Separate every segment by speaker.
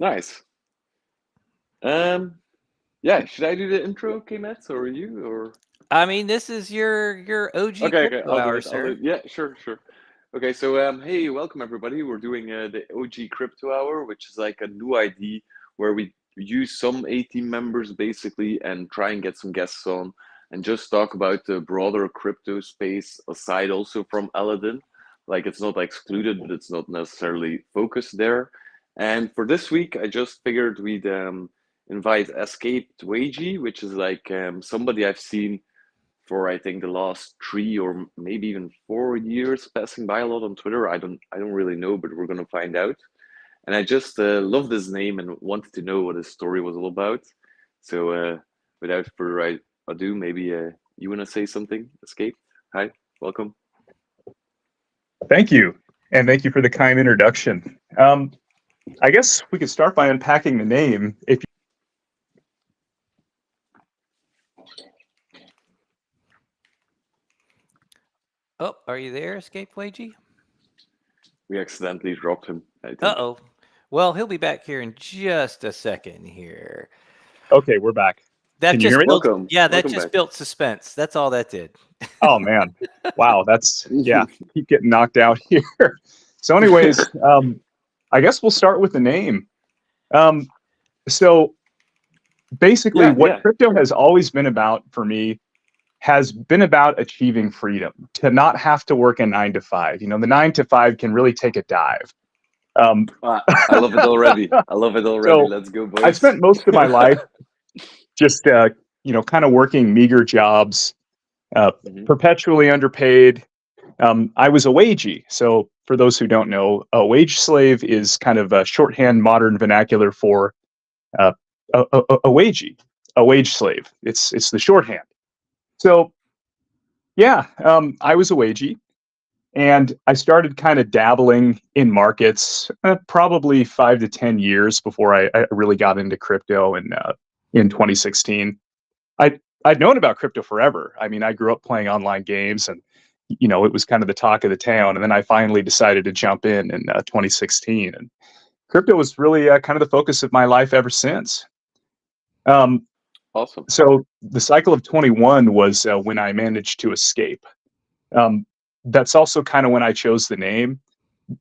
Speaker 1: Nice. Yeah, should I do the intro, K-Mets, or you, or?
Speaker 2: I mean, this is your OG
Speaker 1: Okay,
Speaker 2: crypto
Speaker 1: I'll do
Speaker 2: hour,
Speaker 1: it. I'll do
Speaker 2: sir.
Speaker 1: it. Yeah, sure. Okay, so hey, welcome everybody. We're doing the OG Crypto Hour, which is like a new idea where we use some A team members basically and try and get some guests on and just talk about the broader crypto space aside also from Aladdin. Like it's not excluded, but it's not necessarily focused there. And for this week, I just figured we'd invite EscapedWagie, which is like somebody I've seen for I think the last 3 or maybe even 4 years, passing by a lot on Twitter. I don't really know, but we're gonna find out. And I just love this name and wanted to know what his story was all about. So without further ado, maybe you wanna say something, Escape? Hi, welcome.
Speaker 3: Thank you. And thank you for the kind introduction. I guess we could start by unpacking the name.
Speaker 2: Oh, are you there, EscapedWagie?
Speaker 1: We accidentally dropped him, I think.
Speaker 2: Uh-oh. Well, he'll be back here in just a second here.
Speaker 3: Okay, we're back.
Speaker 2: That
Speaker 3: Can you
Speaker 2: just
Speaker 3: hear me?
Speaker 2: built,
Speaker 1: Welcome.
Speaker 2: yeah, that
Speaker 1: Welcome
Speaker 2: just
Speaker 1: back.
Speaker 2: built suspense. That's all that did.
Speaker 3: Oh, man. Wow, keep getting knocked out here. So anyways, I guess we'll start with the name. So basically what crypto has always been about for me has been about achieving freedom, to not have to work a 9 to 5. You know, the 9 to 5 can really take a dive.
Speaker 1: I love it already. I love it already.
Speaker 3: So
Speaker 1: Let's go, boys.
Speaker 3: I spent most of my life just, kind of working meager jobs, perpetually underpaid. I was a wagey. So for those who don't know, a wage slave is kind of a shorthand modern vernacular for a wagey, a wage slave. It's the shorthand. So yeah, I was a wagey. And I started kind of dabbling in markets probably 5 to 10 years before I really got into crypto in 2016. I'd known about crypto forever. I mean, I grew up playing online games and, it was kind of the talk of the town. And then I finally decided to jump in 2016. And crypto was really kind of the focus of my life ever since.
Speaker 1: Awesome.
Speaker 3: So the cycle of 21 was when I managed to escape. That's also kind of when I chose the name,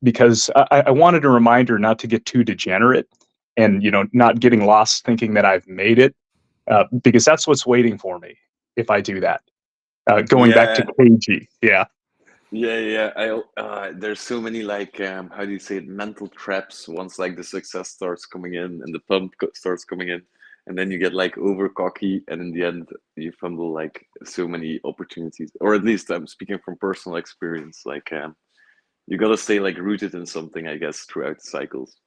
Speaker 3: because I wanted a reminder not to get too degenerate and, not getting lost thinking that I've made it, because that's what's waiting for me if I do that. Going back to KG. Yeah.
Speaker 1: There's so many like how do you say it, mental traps once like the success starts coming in and the pump starts coming in, and then you get like over cocky, and in the end you fumble like so many opportunities. Or at least I'm speaking from personal experience. Like you gotta stay like rooted in something, I guess, throughout the cycles.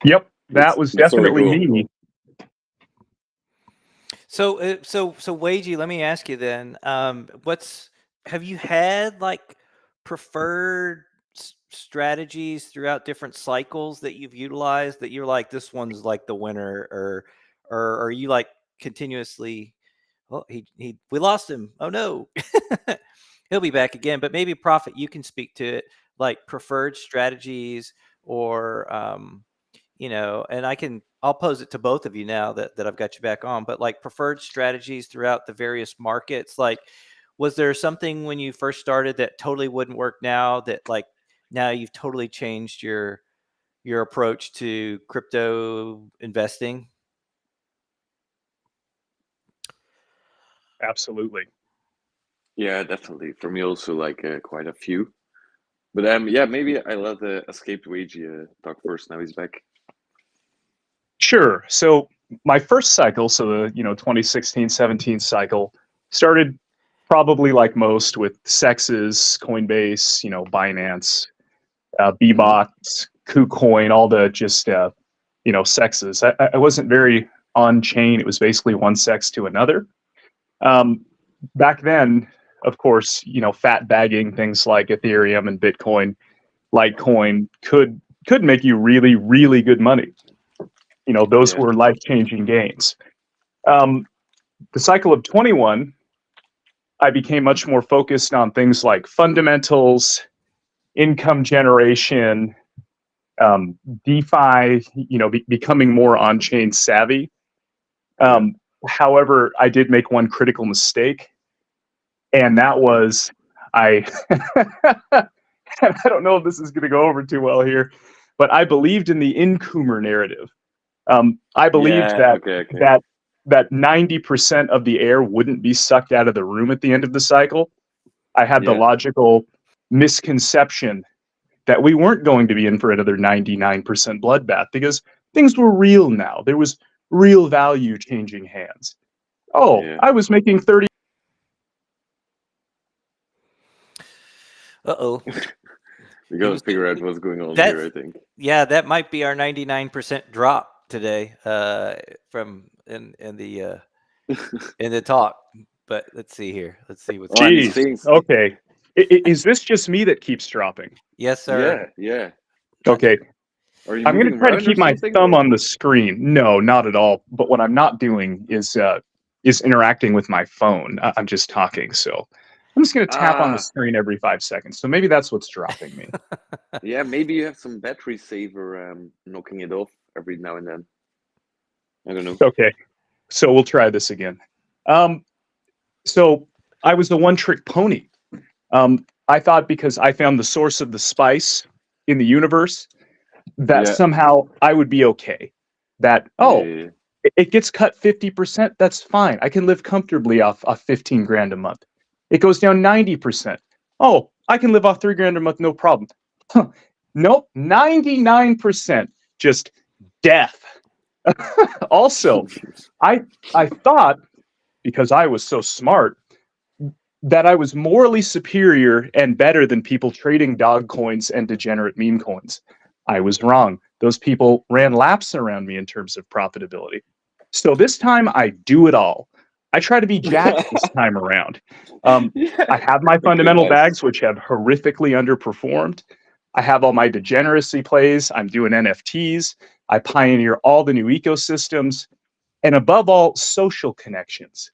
Speaker 3: Yep, that was definitely me.
Speaker 2: So Wagey, let me ask you then, have you had like preferred strategies throughout different cycles that you've utilized that you're like, this one's like the winner, or are you like continuously, oh, we lost him. Oh no. He'll be back again, but maybe Prophet, you can speak to it, like preferred strategies or, and I'll pose it to both of you now that I've got you back on, but like preferred strategies throughout the various markets. Like, was there something when you first started that totally wouldn't work now that like now you've totally changed your approach to crypto investing?
Speaker 3: Absolutely.
Speaker 1: Yeah, definitely. For me also like quite a few. But maybe I let EscapedWagie talk first. Now he's back.
Speaker 3: Sure. So my first cycle, so the 2016-17 cycle, started probably like most with Sexes, Coinbase, Binance, Bbox, KuCoin, all the just Sexes. I wasn't very on chain. It was basically one sex to another. Back then, of course, fat bagging things like Ethereum and Bitcoin, Litecoin could make you really, really good money. Those were life-changing gains. The cycle of 21, I became much more focused on things like fundamentals, income generation, DeFi, becoming more on-chain savvy. However, I did make one critical mistake, and that was I. And I don't know if this is going to go over too well here, but I believed in the incoomer narrative. I believed that 90% of the air wouldn't be sucked out of the room at the end of the cycle. I had the logical misconception that we weren't going to be in for another 99% bloodbath because things were real now. There was real value changing hands. I was making 30.
Speaker 2: Uh-oh.
Speaker 1: We got to figure out what's going on here, I think.
Speaker 2: Yeah, that might be our 99% drop today from in the in the talk. But let's see here. Let's see what's
Speaker 3: Jeez. Okay. Is this just me that keeps dropping?
Speaker 2: Yes, sir.
Speaker 1: Yeah.
Speaker 3: Okay. I'm going to try to keep my thumb
Speaker 1: or?
Speaker 3: on the screen. No, not at all. But what I'm not doing is interacting with my phone. I'm just talking. So I'm just going to tap on the screen every 5 seconds. So maybe that's what's dropping me.
Speaker 1: Yeah, maybe you have some battery saver knocking it off every now and then. I don't know.
Speaker 3: Okay. So we'll try this again. So I was the one-trick pony. I thought because I found the source of the spice in the universe that somehow I would be okay. That, it gets cut 50%. That's fine. I can live comfortably off 15 grand a month. It goes down 90%. Oh, I can live off 3 grand a month. No problem. Nope. 99% just death. Also, I thought, because I was so smart, that I was morally superior and better than people trading dog coins and degenerate meme coins. I was wrong. Those people ran laps around me in terms of profitability. So this time I do it all. I try to be jacked this time around. I have my fundamental bags, which have horrifically underperformed. I have all my degeneracy plays. I'm doing NFTs. I pioneer all the new ecosystems. And above all, social connections.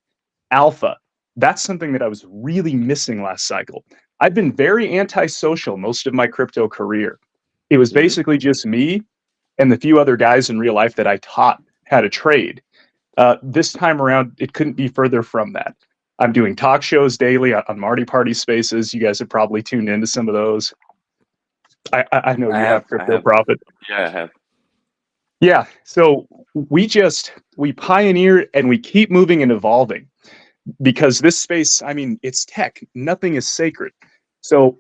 Speaker 3: Alpha. That's something that I was really missing last cycle. I've been very antisocial most of my crypto career. It was basically just me and the few other guys in real life that I taught how to trade. This time around, it couldn't be further from that. I'm doing talk shows daily on Marty Party Spaces. You guys have probably tuned into some of those. I know you have Crypto Profit.
Speaker 1: Yeah, I have.
Speaker 3: Yeah, so we pioneer and we keep moving and evolving. Because this space, I mean, it's tech. Nothing is sacred. So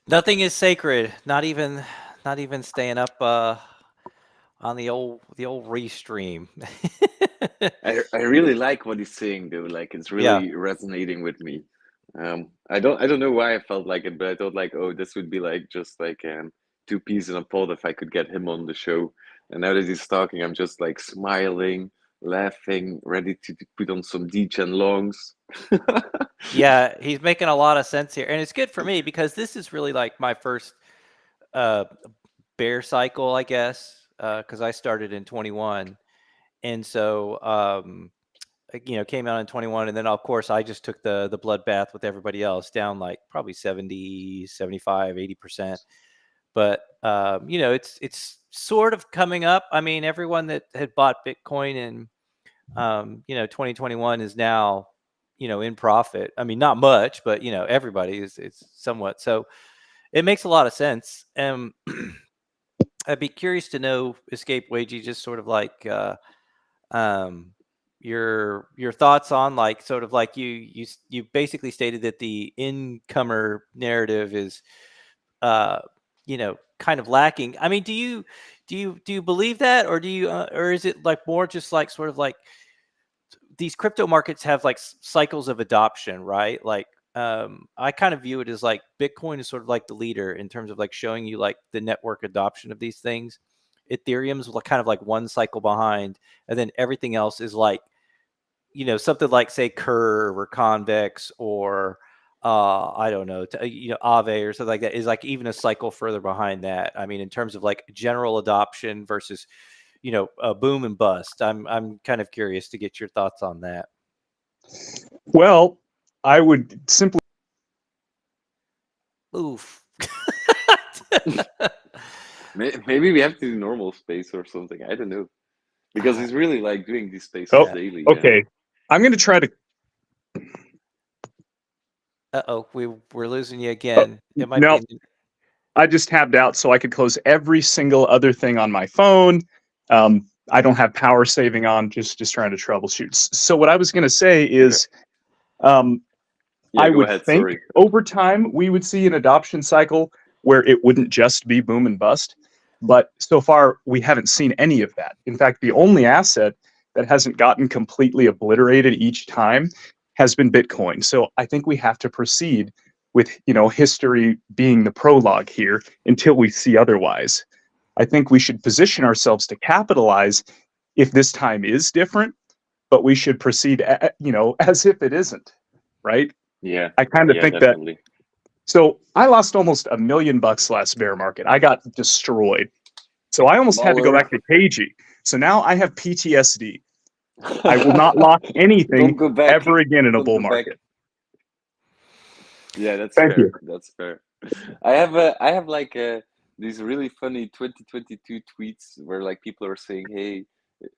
Speaker 2: nothing is sacred. Not even staying up on the old restream.
Speaker 1: I really like what he's saying though. Like it's really resonating with me. I don't know why I felt like it, but I thought like, oh, this would be like just like two peas in a pod if I could get him on the show. And now that he's talking, I'm just like smiling, laughing, ready to put on some degen longs.
Speaker 2: Yeah, he's making a lot of sense here. And it's good for me because this is really like my first bear cycle, I guess, because I started in 21. And so, came out in 21. And then, of course, I just took the bloodbath with everybody else down like probably 70, 75, 80%. But, it's sort of coming up. I mean, everyone that had bought Bitcoin in, 2021 is now, in profit. I mean, not much, but, everybody it's somewhat. So it makes a lot of sense. I'd be curious to know, EscapedWagie, just sort of like your thoughts on like sort of like you basically stated that the incomer narrative is kind of lacking. I mean, do you believe that, or do you or is it like more just like sort of like these crypto markets have like cycles of adoption, right? Like I kind of view it as like Bitcoin is sort of like the leader in terms of like showing you like the network adoption of these things. Ethereum's kind of like one cycle behind, and then everything else is like, something like say Curve or Convex or I don't know, Aave or something like that is like even a cycle further behind that. I mean, in terms of like general adoption versus, a boom and bust. I'm kind of curious to get your thoughts on that.
Speaker 3: Well, I would simply
Speaker 2: Oof.
Speaker 1: Maybe we have to do normal space or something. I don't know. Because he's really like doing these spaces
Speaker 3: Oh,
Speaker 1: daily.
Speaker 3: okay. I'm going to try to.
Speaker 2: Uh-oh, we're losing you again. It might
Speaker 3: No,
Speaker 2: be.
Speaker 3: I just tabbed out so I could close every single other thing on my phone. I don't have power saving on. Just trying to troubleshoot. So what I was going to say is,
Speaker 1: Yeah,
Speaker 3: I
Speaker 1: go
Speaker 3: would
Speaker 1: ahead.
Speaker 3: think
Speaker 1: Sorry.
Speaker 3: over time we would see an adoption cycle where it wouldn't just be boom and bust. But so far, we haven't seen any of that. In fact, the only asset that hasn't gotten completely obliterated each time has been Bitcoin. So I think we have to proceed with, history being the prologue here until we see otherwise. I think we should position ourselves to capitalize if this time is different, but we should proceed, as if it isn't, right?
Speaker 1: Yeah.
Speaker 3: I kind of
Speaker 1: Yeah,
Speaker 3: think that.
Speaker 1: definitely.
Speaker 3: So I lost almost $1 million last bear market. I got destroyed. So I almost had to go
Speaker 1: Baller.
Speaker 3: back to Cagey. So now I have PTSD. I will not lock anything
Speaker 1: Don't go back.
Speaker 3: ever again in a
Speaker 1: Don't
Speaker 3: bull
Speaker 1: go back.
Speaker 3: market.
Speaker 1: Yeah, that's
Speaker 3: Thank
Speaker 1: fair.
Speaker 3: you.
Speaker 1: That's fair. I have like these really funny 2022 tweets where like people are saying, "Hey,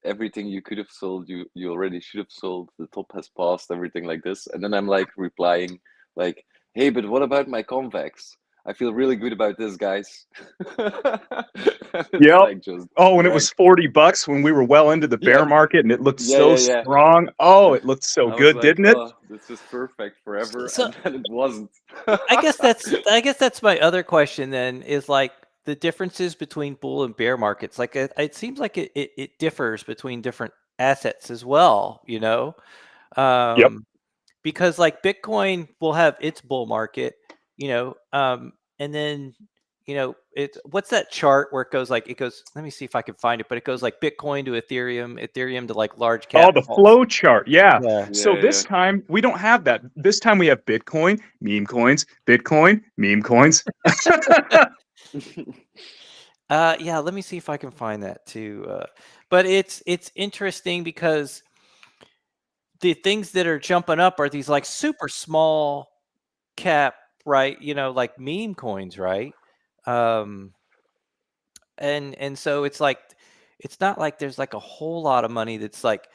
Speaker 1: everything you could have sold, you already should have sold. The top has passed, everything like this." And then I'm like replying like, "Hey, but what about my convex? I feel really good about this, guys." It's
Speaker 3: Yep.
Speaker 1: like just
Speaker 3: Oh, when it
Speaker 1: brag.
Speaker 3: was $40 when we were well into the bear
Speaker 1: Yep.
Speaker 3: market and it looked
Speaker 1: Yeah,
Speaker 3: so
Speaker 1: yeah, yeah.
Speaker 3: strong. Oh, it looked so
Speaker 1: I was
Speaker 3: good,
Speaker 1: like,
Speaker 3: didn't it?
Speaker 1: "Oh, this is perfect forever,"
Speaker 2: So
Speaker 1: and then it wasn't.
Speaker 2: I guess that's my other question then is like the differences between bull and bear markets. Like it seems like it differs between different assets as well,
Speaker 3: Yep.
Speaker 2: because like Bitcoin will have its bull market, and then what's that chart where it goes, let me see if I can find it, but it goes like Bitcoin to Ethereum to like large
Speaker 3: Oh,
Speaker 2: cap
Speaker 3: the
Speaker 2: alts.
Speaker 3: flow chart. Yeah.
Speaker 2: Yeah.
Speaker 3: So
Speaker 1: Yeah,
Speaker 3: this
Speaker 1: yeah.
Speaker 3: time we don't have that. This time we have Bitcoin, meme coins, Bitcoin, meme coins.
Speaker 2: Yeah, let me see if I can find that too. But it's interesting because the things that are jumping up are these like super small cap, right? Like meme coins, right? Um, and so it's like it's not like there's like a whole lot of money that's like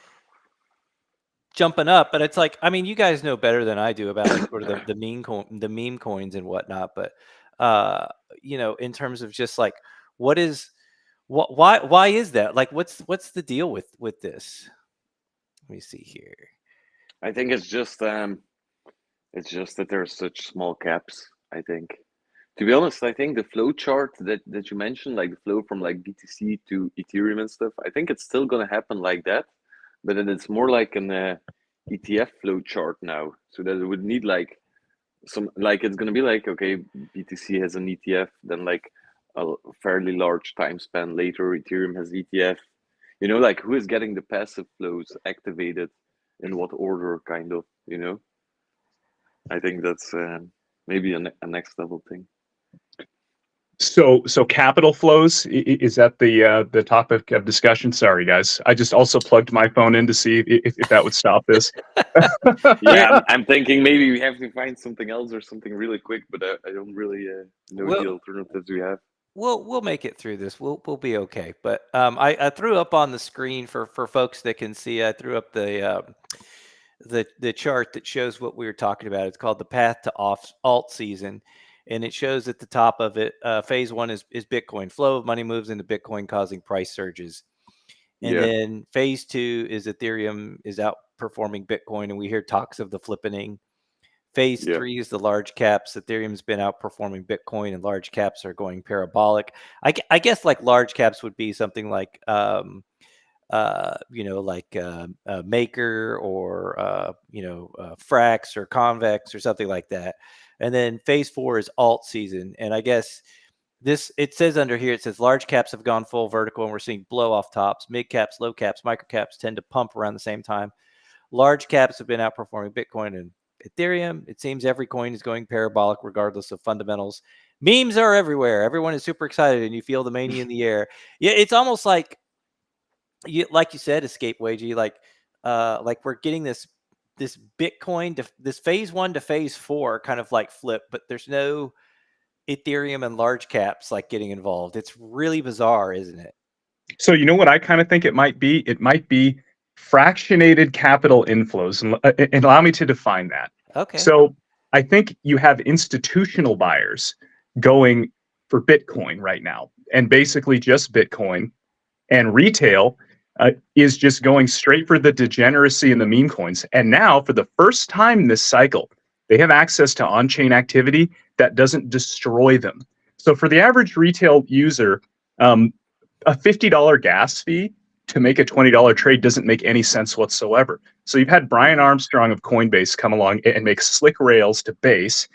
Speaker 2: jumping up, but it's like, I mean, you guys know better than I do about like sort of the meme coins and whatnot, but in terms of just like what is why is that? Like what's the deal with this? Let me see here.
Speaker 1: I think it's just that there are such small caps, I think. To be honest, I think the flow chart that you mentioned, like the flow from like BTC to Ethereum and stuff, I think it's still gonna happen like that, but then it's more like an ETF flow chart now. So that it would need like some like it's gonna be like, okay, BTC has an ETF, then like a fairly large time span later, Ethereum has ETF. Like who is getting the passive flows activated in what order, kind of. I think that's maybe a next level thing.
Speaker 3: So capital flows, is that the topic of discussion? Sorry, guys. I just also plugged my phone in to see if that would stop this.
Speaker 1: Yeah, I'm thinking maybe we have to find something else or something really quick, but I don't really know the
Speaker 2: We'll
Speaker 1: alternatives we have.
Speaker 2: we'll make it through this. We'll be okay. But I threw up on the screen for folks that can see. I threw up the chart that shows what we were talking about. It's called the path to alt season, and it shows at the top of it, phase one is Bitcoin. Flow of money moves into Bitcoin, causing price surges. And
Speaker 1: Yeah,
Speaker 2: then phase two is Ethereum is outperforming Bitcoin, and we hear talks of the flippening. Phase
Speaker 1: yeah,
Speaker 2: three is the large caps. Ethereum's been outperforming Bitcoin, and large caps are going parabolic. I guess like large caps would be something like Maker or Frax or Convex or something like that. And then phase four is alt season, and I guess it says under here, it says large caps have gone full vertical, and we're seeing blow off tops. Mid caps, low caps, micro caps tend to pump around the same time. Large caps have been outperforming Bitcoin and Ethereum. It seems every coin is going parabolic regardless of fundamentals. Memes are everywhere. Everyone is super excited, and you feel the mania in the air. Yeah, it's almost like like you said, EscapedWagie, like we're getting this Bitcoin to this phase one to phase four kind of like flip, but there's no Ethereum and large caps like getting involved. It's really bizarre, isn't it?
Speaker 3: So you know what I kind of think it might be? It might be fractionated capital inflows, and allow me to define that.
Speaker 2: Okay.
Speaker 3: So I think you have institutional buyers going for Bitcoin right now, and basically just Bitcoin, and retail is just going straight for the degeneracy and the meme coins. And now, for the first time this cycle, they have access to on-chain activity that doesn't destroy them. So for the average retail user, a $50 gas fee to make a $20 trade doesn't make any sense whatsoever. So you've had Brian Armstrong of Coinbase come along and make slick rails to Base,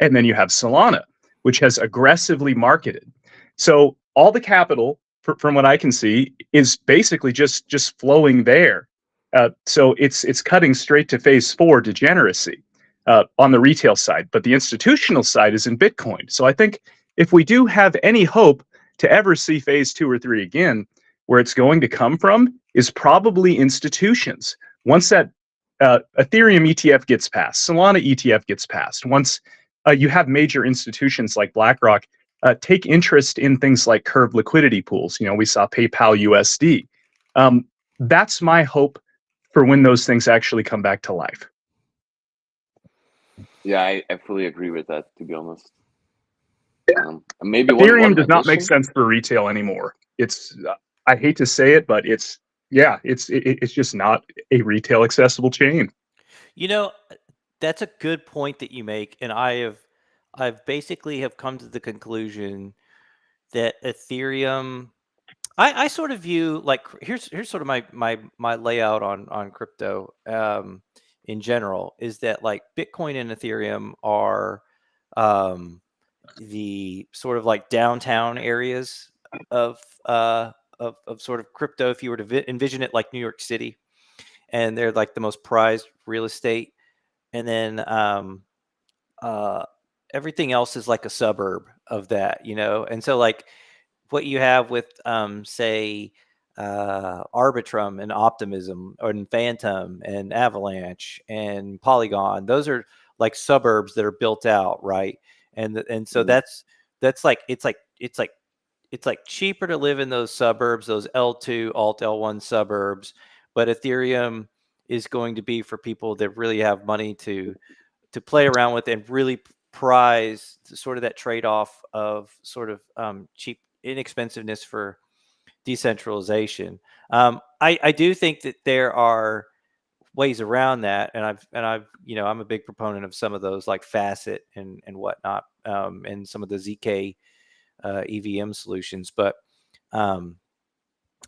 Speaker 3: and then you have Solana, which has aggressively marketed. So all the capital, from what I can see, is basically just flowing there. So it's cutting straight to phase 4 degeneracy on the retail side, but the institutional side is in Bitcoin. So I think if we do have any hope to ever see phase 2 or 3 again, where it's going to come from is probably institutions. Once that Ethereum ETF gets passed, Solana ETF gets passed, once you have major institutions like BlackRock take interest in things like curve liquidity pools. We saw PayPal USD. That's my hope for when those things actually come back to life.
Speaker 1: Yeah, I fully agree with that, to be honest. Maybe
Speaker 3: Ethereum does not make
Speaker 1: addition.
Speaker 3: sense for retail anymore. It's I hate to say it, but it's just not a retail accessible chain.
Speaker 2: That's a good point that you make, and I've basically have come to the conclusion that Ethereum, I sort of view like here's sort of my layout on crypto in general is that like Bitcoin and Ethereum are the sort of like downtown areas of sort of crypto, if you were to envision it like New York City, and they're like the most prized real estate, and then everything else is like a suburb of that, and so like what you have with say Arbitrum and Optimism and Phantom and Avalanche and Polygon, those are like suburbs that are built out, right? And so that's like it's like cheaper to live in those suburbs, those L2 alt L1 suburbs, but Ethereum is going to be for people that really have money to play around with and really prize sort of that trade-off of sort of cheap inexpensiveness for decentralization. I do think that there are ways around that, and I'm a big proponent of some of those like Facet and whatnot, and some of the ZK EVM solutions, but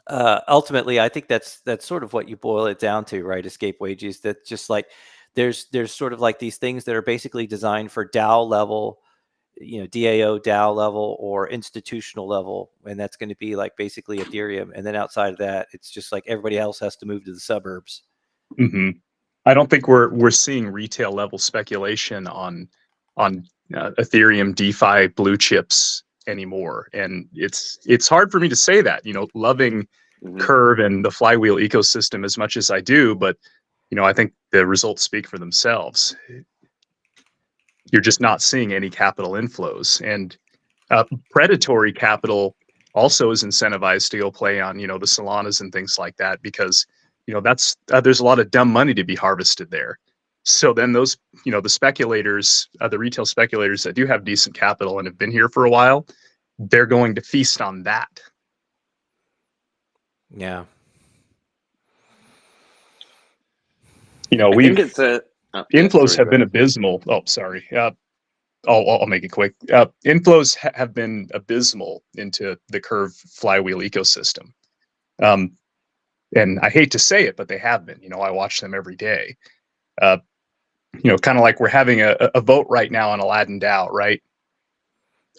Speaker 2: ultimately I think that's sort of what you boil it down to, right? EscapedWagie is that just like there's sort of like these things that are basically designed for DAO level, DAO DAO level or institutional level, and that's going to be like basically Ethereum, and then outside of that it's just like everybody else has to move to the suburbs.
Speaker 3: Mm-hmm. I don't think we're seeing retail level speculation on Ethereum DeFi blue chips anymore, and it's hard for me to say that, loving Curve and the Flywheel ecosystem as much as I do, but I think the results speak for themselves. You're just not seeing any capital inflows, and predatory capital also is incentivized to go play on the Solanas and things like that, because that's there's a lot of dumb money to be harvested there. So then those the speculators, the retail speculators that do have decent capital and have been here for a while, they're going to feast on that.
Speaker 2: Yeah.
Speaker 1: I think it's
Speaker 3: inflows have been abysmal. Oh, sorry. I'll make it quick. Inflows have been abysmal into the Curve Flywheel ecosystem. And I hate to say it, but they have been. I watch them every day. Kind of like we're having a vote right now on Aladdin DAO, right?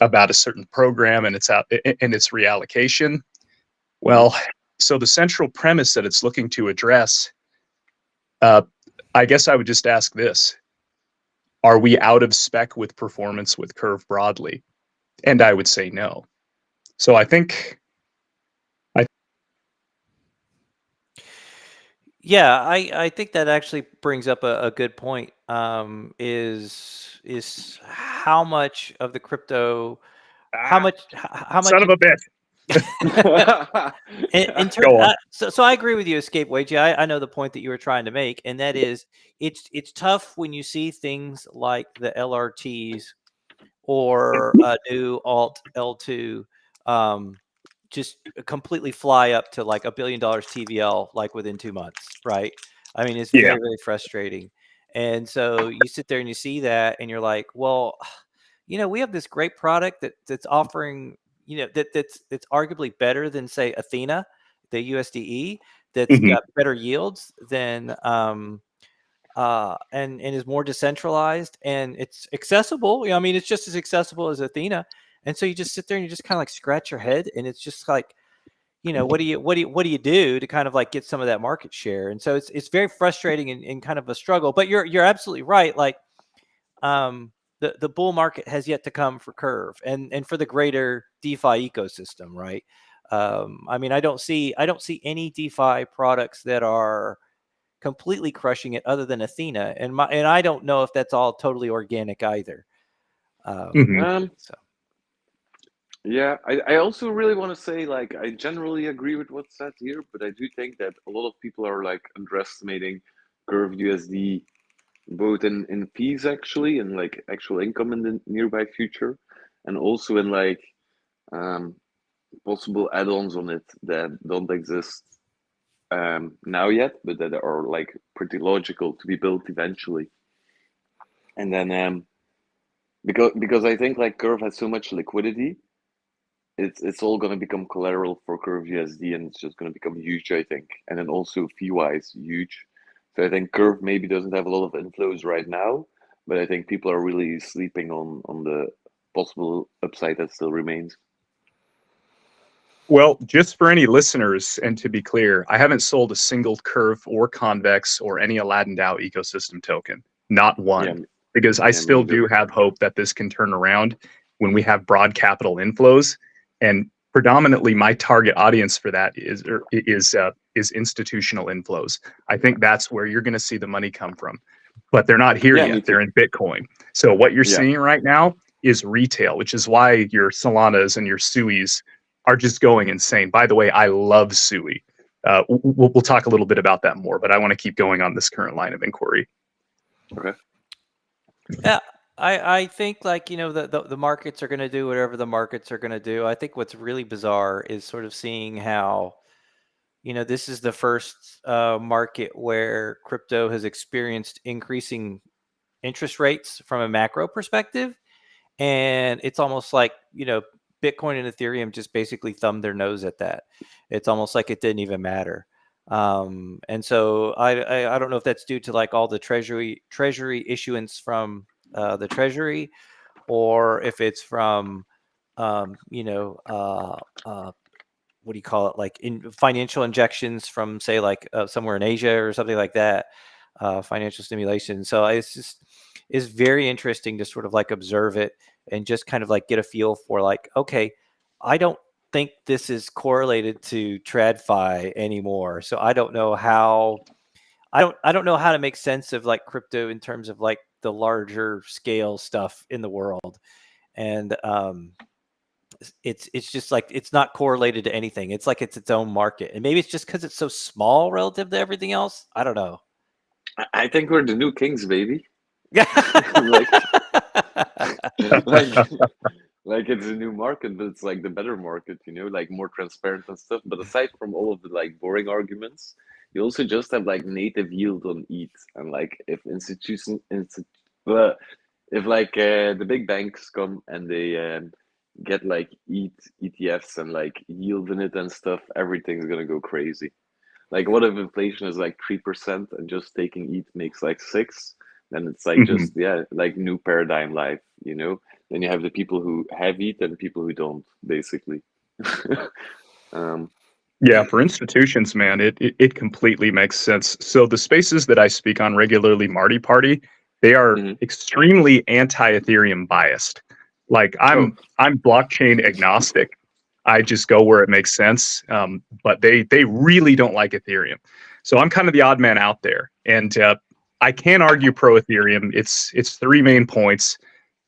Speaker 3: About a certain program and its reallocation. Well, so the central premise that it's looking to address, I guess I would just ask this: are we out of spec with performance with Curve broadly? And I would say no. So I think
Speaker 2: Yeah, I think that actually brings up a good point. Is how much of the crypto, how
Speaker 3: Ah,
Speaker 2: much, how
Speaker 3: son
Speaker 2: much
Speaker 3: of a bitch.
Speaker 2: in
Speaker 3: Go on.
Speaker 2: so I agree with you, EscapedWagie. I know the point that you were trying to make, and that is it's tough when you see things like the LRTs or a new alt L2 um, just completely fly up to like $1 billion TVL like within 2 months, right? I mean, it's
Speaker 3: Yeah.
Speaker 2: very, very frustrating. And so you sit there and you see that and you're like, well, we have this great product that's offering, that's arguably better than say Athena, the USDE, that's
Speaker 3: Hmm.
Speaker 2: got better yields than and is more decentralized and it's accessible. I mean, it's just as accessible as Athena. And so you just sit there and you just kind of like scratch your head, and it's just like, what do you do to kind of like get some of that market share? And so it's very frustrating and kind of a struggle. But you're absolutely right. Like the bull market has yet to come for Curve and for the greater DeFi ecosystem, right? I mean, I don't see any DeFi products that are completely crushing it other than Athena, and I don't know if that's all totally organic either.
Speaker 3: Hmm.
Speaker 2: So
Speaker 1: Yeah, I also really want to say, like, I generally agree with what's said here, but I do think that a lot of people are like underestimating Curve USD, both in fees actually, and like actual income in the nearby future, and also in like um, possible add-ons on it that don't exist now yet, but that are like pretty logical to be built eventually. And then because I think like Curve has so much liquidity, it's all going to become collateral for Curve USD, and it's just going to become huge, I think. And then also fee wise, huge. So I think Curve maybe doesn't have a lot of inflows right now, but I think people are really sleeping on the possible upside that still remains.
Speaker 3: Well, just for any listeners, and to be clear, I haven't sold a single Curve or Convex or any Aladdin DAO ecosystem token, not
Speaker 1: Yeah,
Speaker 3: one, because I
Speaker 1: yeah, me
Speaker 3: still
Speaker 1: either.
Speaker 3: do have hope that this can turn around when we have broad capital inflows. And predominantly, my target audience for that is institutional inflows. I think that's where you're going to see the money come from, but they're not here
Speaker 1: Yeah, me
Speaker 3: yet.
Speaker 1: too.
Speaker 3: They're in Bitcoin. So what you're
Speaker 1: Yeah.
Speaker 3: seeing right now is retail, which is why your Solanas and your Suis are just going insane. By the way, I love Sui. We'll talk a little bit about that more, but I want to keep going on this current line of inquiry.
Speaker 1: Okay.
Speaker 2: yeah, I think like the markets are going to do whatever the markets are going to do. I think what's really bizarre is sort of seeing how this is the first market where crypto has experienced increasing interest rates from a macro perspective. And it's almost like, Bitcoin and Ethereum just basically thumbed their nose at that. It's almost like it didn't even matter. And so I don't know if that's due to like all the treasury issuance from the treasury, or if it's from um, you know uh, uh, what do you call it, like in financial injections from say like somewhere in Asia or something like that, financial stimulation. So it's very interesting to sort of like observe it and just kind of like get a feel for like, okay, I don't think this is correlated to TradFi anymore. So I don't know how to make sense of like crypto in terms of like the larger scale stuff in the world. And it's just like it's not correlated to anything. It's like it's its own market, and maybe it's just because it's so small relative to everything else. I don't know.
Speaker 1: I think we're the new kings, baby.
Speaker 2: Yeah.
Speaker 1: like like like it's a new market, but it's like the better market, like more transparent and stuff. But aside from all of the like boring arguments, you also just have like native yield on ETH, and like if uh, if like the big banks come and they get like ETFs and like yield in it and stuff, everything's gonna go crazy. Like, what if inflation is like 3% and just taking ETH makes like 6? Then it's like
Speaker 3: Mhm.
Speaker 1: just, yeah, like new paradigm life. Then you have the people who have ETH and people who don't, basically. um,
Speaker 3: Yeah, for institutions, man, it completely makes sense. So the spaces that I speak on regularly, Marty Party, they are
Speaker 1: mhm.
Speaker 3: extremely anti-Ethereum biased. Like
Speaker 1: Oh,
Speaker 3: I'm blockchain agnostic. I just go where it makes sense. But they really don't like Ethereum. So I'm kind of the odd man out there, and I can argue pro Ethereum. It's three main points.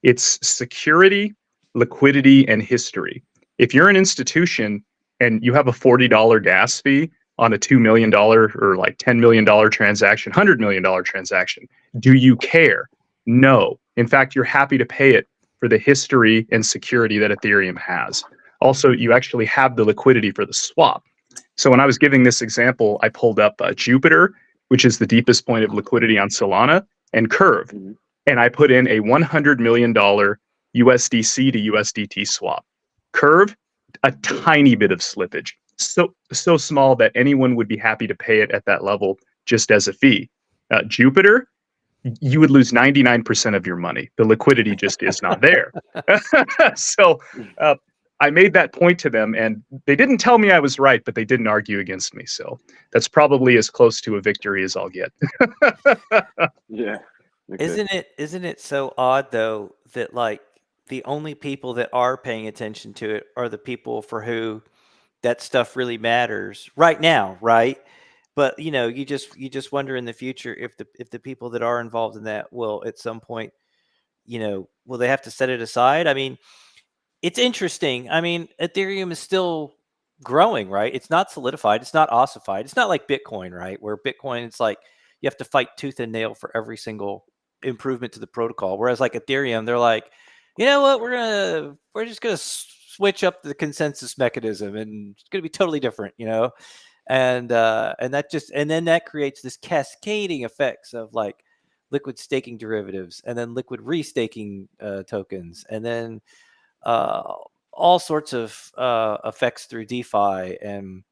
Speaker 3: It's security, liquidity, and history. If you're an institution and you have a $40 gas fee on a $2 million or like $10 million transaction, $100 million transaction, do you care? No. In fact, you're happy to pay it for the history and security that Ethereum has. Also, you actually have the liquidity for the swap. So when I was giving this example, I pulled up Jupiter, which is the deepest point of liquidity on Solana, and Curve.
Speaker 1: Mhm.
Speaker 3: And I put in a $100 million USDC to USDT swap. Curve, a tiny bit of slippage. So small that anyone would be happy to pay it at that level just as a fee. Jupiter, you would lose 99% of your money. The liquidity just is not there. So I made that point to them, and they didn't tell me I was right, but they didn't argue against me. So that's probably as close to a victory as I'll get.
Speaker 1: Yeah. Okay.
Speaker 2: Isn't it so odd though that like the only people that are paying attention to it are the people for who that stuff really matters right now, right? But you just wonder in the future if the people that are involved in that will at some point, will they have to set it aside? I mean, it's interesting. I mean, Ethereum is still growing, right? It's not solidified. It's not ossified. It's not like Bitcoin, right? Where Bitcoin, it's like you have to fight tooth and nail for every single improvement to the protocol. Whereas like Ethereum, they're like, you know what? We're just gonna switch up the consensus mechanism, and it's gonna be totally different, and then that creates this cascading effects of like liquid staking derivatives, and then liquid restaking tokens, and then uh, all sorts of effects through DeFi and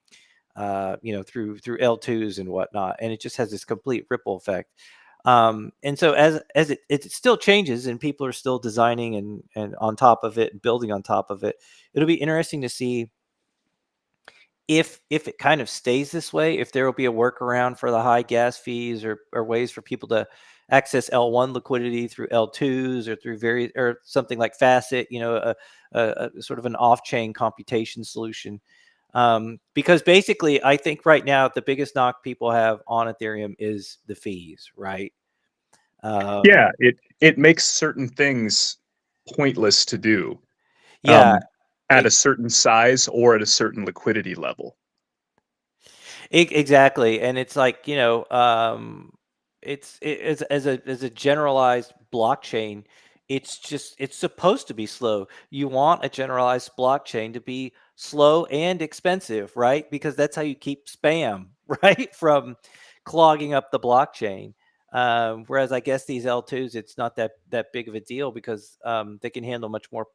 Speaker 2: through L2s and whatnot, and it just has this complete ripple effect. And so as it still changes, and people are still designing and on top of it, and building on top of it, it'll be interesting to see if it kind of stays this way, if there will be a workaround for the high gas fees or ways for people to access L1 liquidity through L2s or through or something like Facet, a sort of an off-chain computation solution. Because basically, I think right now the biggest knock people have on Ethereum is the fees, right?
Speaker 3: Yeah, it makes certain things pointless to do.
Speaker 2: Yeah,
Speaker 3: At a certain size or at a certain liquidity level.
Speaker 2: exactly. And it's like, it's as a generalized blockchain, it's supposed to be slow. You want a generalized blockchain to be slow and expensive, right? Because that's how you keep spam, right, from clogging up the blockchain. Whereas I guess these L2s, it's not that big of a deal because they can handle much more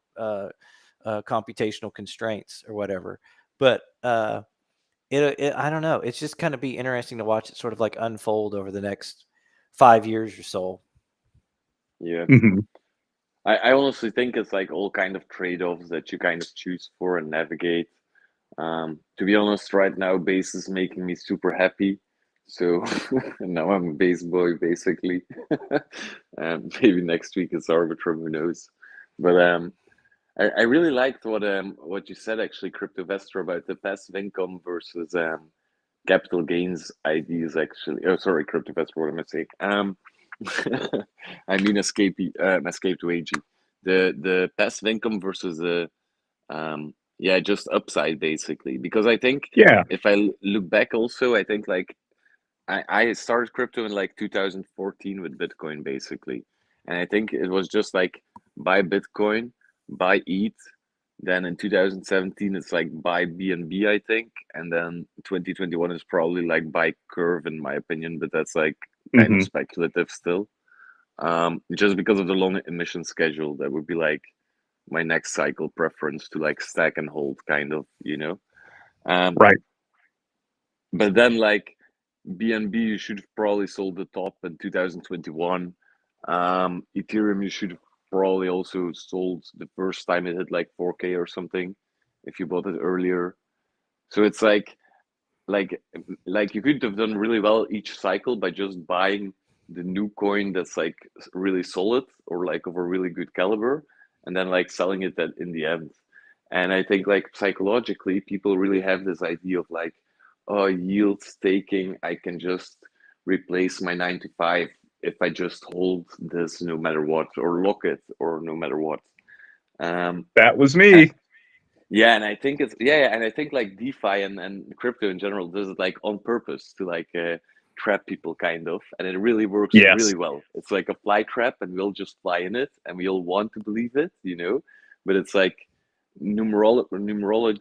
Speaker 2: computational constraints or whatever. But I don't know. It's just kind of be interesting to watch it sort of like unfold over the next 5 years or so.
Speaker 1: Yeah.
Speaker 3: Mm-hmm.
Speaker 1: I honestly think it's like all kind of trade-offs that you kind of choose for and navigate. To be honest, right now, base is making me super happy. So now I'm a base boy, basically. Maybe next week it's Arbitrum, who knows? But I really liked what you said actually, CryptoVestor, about the passive income versus capital gains ideas actually. Oh, sorry, CryptoVestor, what am I saying? I mean EscapedWagie. The passive income versus the yeah, just upside basically. Because I think
Speaker 3: Yeah.
Speaker 1: if I look back also, I think like I started crypto in like 2014 with Bitcoin basically. And I think it was just like buy Bitcoin, buy ETH. Then in 2017 it's like buy BNB, I think. And then 2021 is probably like buy Curve in my opinion, but that's like kind of
Speaker 3: Mm-hmm.
Speaker 1: speculative still. Just because of the long emission schedule, that would be like my next cycle preference to like stack and hold kind of, Um,
Speaker 3: Right.
Speaker 1: but then like BNB, you should have probably sold the top in 2021. Ethereum, you should have probably also sold the first time it hit like 4K or something if you bought it earlier. So it's like like you could have done really well each cycle by just buying the new coin that's like really solid or like of a really good caliber, and then like selling it in the end. And I think like psychologically people really have this idea of like, yield staking, I can just replace my 9 to 5 if I just hold this no matter what, or lock it, or no matter what.
Speaker 3: That was
Speaker 1: And,
Speaker 3: me.
Speaker 1: yeah, and I think and I think like DeFi and crypto in general does it like on purpose to like trap people kind of, and it really works
Speaker 3: Yes.
Speaker 1: really well. It's like a fly trap, and we'll just fly in it, and we all want to believe it, but it's like numerology,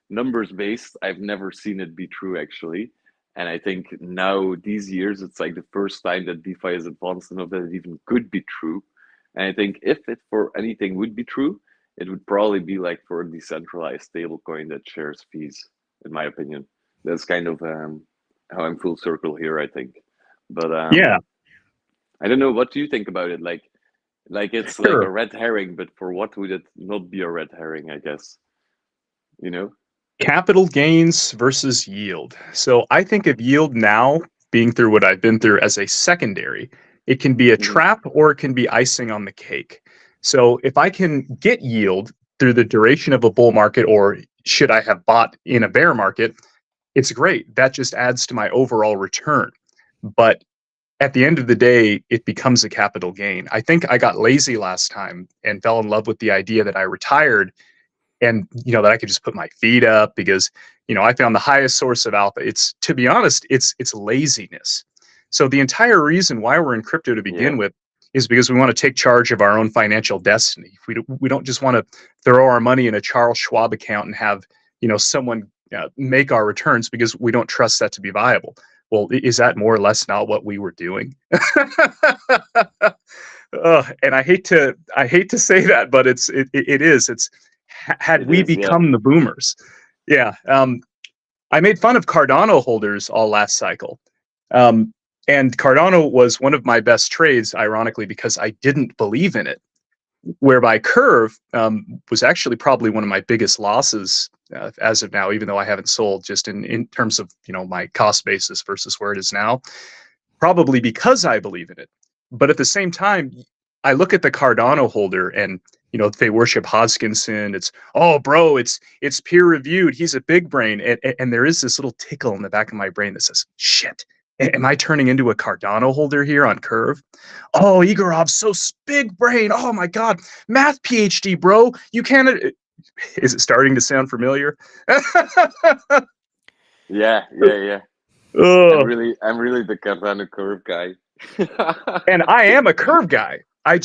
Speaker 1: numbers based. I've never seen it be true actually, and I think now these years it's like the first time that DeFi is advanced enough that it even could be true. And I think if it for anything would be true, it would probably be like for a decentralized stablecoin that shares fees, in my opinion. That's kind of how I'm full circle here, I think. But
Speaker 3: Yeah.
Speaker 1: I don't know. What do you think about it? Like it's like a
Speaker 3: Sure.
Speaker 1: red herring, but for what would it not be a red herring? I guess you know.
Speaker 3: Capital gains versus yield. So I think of yield now being through what I've been through as a secondary. It can be a
Speaker 1: Mhm.
Speaker 3: trap or it can be icing on the cake. So if I can get yield through the duration of a bull market, or should I have bought in a bear market, it's great. That just adds to my overall return. But at the end of the day, it becomes a capital gain. I think I got lazy last time and fell in love with the idea that I retired and that I could just put my feet up because I found the highest source of alpha. It's, to be honest, it's laziness. So the entire reason why we're in crypto to
Speaker 1: Yeah.
Speaker 3: begin with is because we want to take charge of our own financial destiny. We don't just want to throw our money in a Charles Schwab account and have someone make our returns because we don't trust that to be viable. Well, is that more or less not what we were doing? And I hate to say that, but it is. It's had
Speaker 1: It
Speaker 3: we
Speaker 1: is. Yeah.
Speaker 3: become the boomers. Yeah. I made fun of Cardano holders all last cycle. And Cardano was one of my best trades, ironically, because I didn't believe in it. Whereby Curve was actually probably one of my biggest losses as of now, even though I haven't sold, just in terms of my cost basis versus where it is now, probably because I believe in it. But at the same time, I look at the Cardano holder and they worship Hodgkinson. It's, oh bro, it's peer reviewed. He's a big brain. And there is this little tickle in the back of my brain that says, shit, am I turning into a Cardano holder here on Curve? Oh, Igorov's so big brain. Oh my God, math PhD, bro. You can't. Is it starting to sound familiar?
Speaker 1: Yeah. Yeah. Yeah.
Speaker 3: Ugh.
Speaker 1: I'm really the Cardano curve guy.
Speaker 3: And I am a Curve guy. I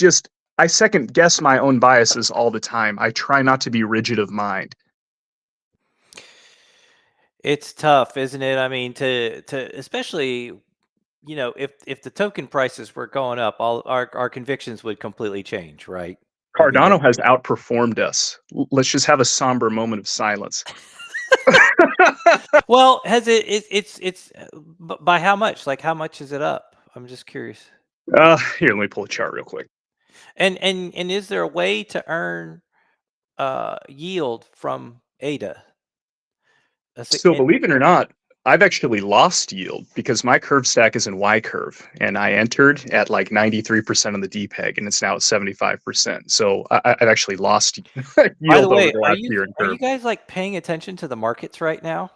Speaker 3: second guess my own biases all the time. I try not to be rigid of mind.
Speaker 2: It's tough, isn't it? I mean, to especially, if the token prices were going up, all our convictions would completely change, right? I mean,
Speaker 3: Cardano has outperformed us. Let's just have a somber moment of silence.
Speaker 2: well, has it's by how much? Like, how much is it up? I'm just curious.
Speaker 3: Here, let me pull a chart real quick.
Speaker 2: And is there a way to earn yield from ADA?
Speaker 3: So believe it or not, I've actually lost yield because my curve stack is in Y curve, and I entered at like 93% on the DPEG, and it's now at 75%. So I've actually lost
Speaker 2: By the
Speaker 3: yield over
Speaker 2: way,
Speaker 3: the last year in
Speaker 2: are you
Speaker 3: curve.
Speaker 2: guys like paying attention to the markets right now?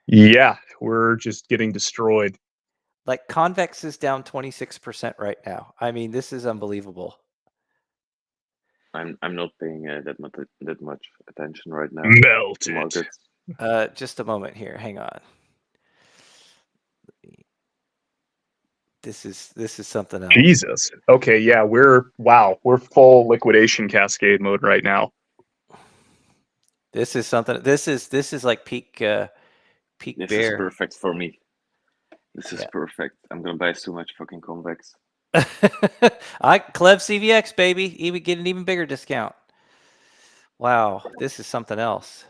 Speaker 3: Yeah, we're just getting destroyed.
Speaker 2: Like Convex is down 26% right now. I mean, this is unbelievable.
Speaker 1: I'm not paying that much attention right now to
Speaker 3: Melted.
Speaker 1: markets.
Speaker 2: Just a moment here. Hang on. This is something else.
Speaker 3: Jesus. Okay, yeah, we're full liquidation cascade mode right now.
Speaker 2: This is something. This is like peak bear.
Speaker 1: This is perfect for me. This is perfect. I'm gonna buy so much fucking Convex.
Speaker 2: Clev CVX, baby. Even get an even bigger discount. Wow, this is something else.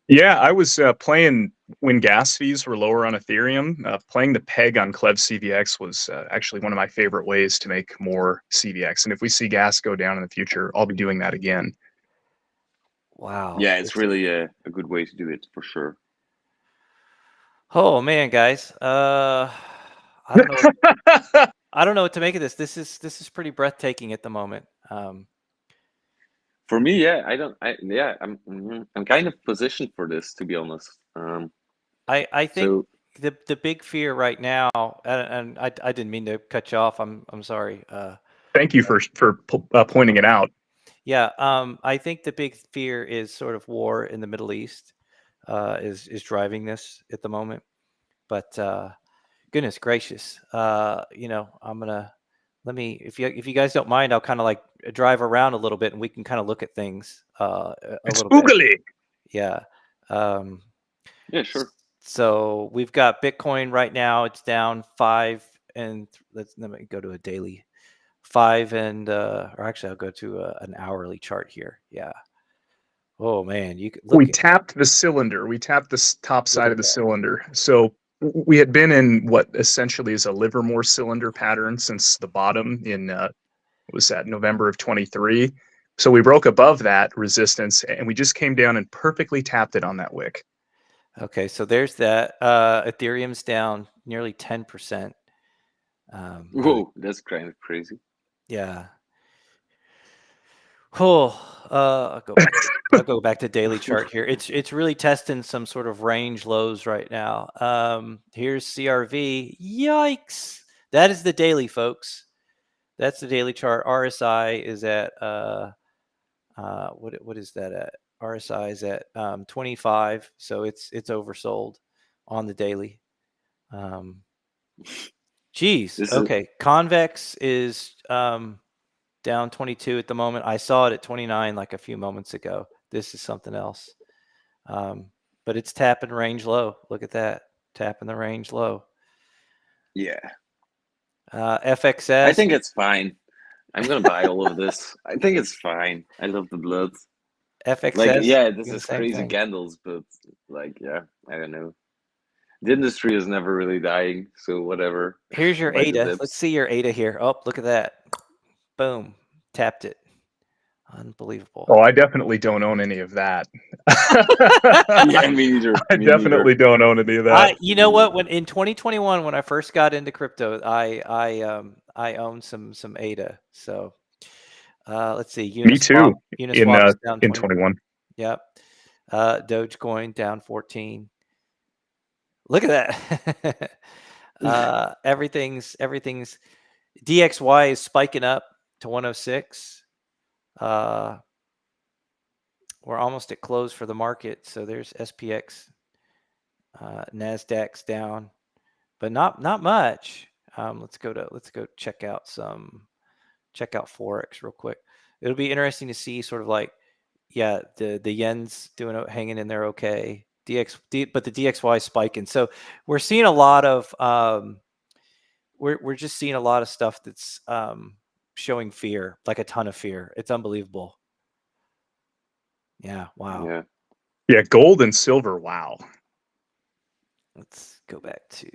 Speaker 3: Yeah, I was playing when gas fees were lower on Ethereum. Playing the peg on Clev CVX was actually one of my favorite ways to make more CVX. And if we see gas go down in the future, I'll be doing that again.
Speaker 2: Wow.
Speaker 1: Yeah, it's really a good way to do it for sure.
Speaker 2: Oh man, guys. I don't know. I don't know what to make of this. This is pretty breathtaking at the moment.
Speaker 1: For me, yeah, I'm kind of positioned for this, to be honest.
Speaker 2: I think
Speaker 1: So
Speaker 2: the big fear right now, and I didn't mean to cut you off. I'm sorry.
Speaker 3: Thank you for pointing it out.
Speaker 2: Yeah, I think the big fear is sort of war in the Middle East, is driving this at the moment. But goodness gracious, I'm gonna if you guys don't mind, I'll kind of like drive around a little bit, and we can kind of look at things a
Speaker 3: It's
Speaker 2: little bit.
Speaker 3: oogly.
Speaker 2: Yeah.
Speaker 1: yeah, sure.
Speaker 2: So we've got Bitcoin right now. It's down 5 and let me go to a daily 5 and or actually I'll go to an hourly chart here. Yeah. Oh man, you could
Speaker 3: We
Speaker 2: look at
Speaker 3: tapped the cylinder. We tapped the top
Speaker 2: look
Speaker 3: side
Speaker 2: at
Speaker 3: of the
Speaker 2: that.
Speaker 3: cylinder. So we had been in what essentially is a Livermore cylinder pattern since the bottom in what was that, November of 23. So we broke above that resistance and we just came down and perfectly tapped it on that wick.
Speaker 2: Okay, so there's that. Ethereum's down nearly 10%.
Speaker 1: Whoa, that's kind of crazy.
Speaker 2: Yeah. Oh, I'll go back to daily chart here. It's really testing some sort of range lows right now. Here's CRV. Yikes! That is the daily, folks. That's the daily chart. RSI is at what is that at? RSI is at 25, so it's oversold on the daily. Geez.
Speaker 1: This is
Speaker 2: Okay. Convex is down 22 at the moment. I saw it at 29 like a few moments ago. This is something else. But it's tapping range low. Look at that. Tapping the range low.
Speaker 1: yeah.
Speaker 2: FXS.
Speaker 1: I think it's fine. I'm gonna buy all of this. I think it's fine. I love the blood.
Speaker 2: FXS.
Speaker 1: Like, yeah, this
Speaker 2: the
Speaker 1: is
Speaker 2: same
Speaker 1: crazy
Speaker 2: thing.
Speaker 1: candles, but like, yeah, I don't know. The industry is never really dying, so whatever.
Speaker 2: Here's your
Speaker 1: Buy the
Speaker 2: ADA.
Speaker 1: dips.
Speaker 2: Let's see your ADA here. Oh, look at that. Boom. Tapped it. Unbelievable.
Speaker 3: Oh, I definitely don't own any of that.
Speaker 1: Yeah, me neither.
Speaker 3: I
Speaker 1: Me
Speaker 3: definitely
Speaker 1: neither.
Speaker 3: don't own any of that.
Speaker 2: You know what? When in 2021, when I first got into crypto, I owned some ADA. So let's see.
Speaker 3: Me too.
Speaker 2: Uniswap is down
Speaker 3: In
Speaker 2: 20.
Speaker 3: 21.
Speaker 2: Yep. Dogecoin down 14. Look at that. Everything's DXY is spiking up to 106. We're almost at close for the market. So there's SPX. Nasdaq's down, but not much. Let's go check out Forex real quick. It'll be interesting to see sort of like, yeah, the yen's hanging in there okay. But the DXY is spiking. So we're seeing a lot of we're just seeing a lot of stuff that's showing fear, like a ton of fear. It's unbelievable. Yeah. Wow.
Speaker 1: Yeah.
Speaker 3: Yeah, gold and silver. Wow.
Speaker 2: Let's go back to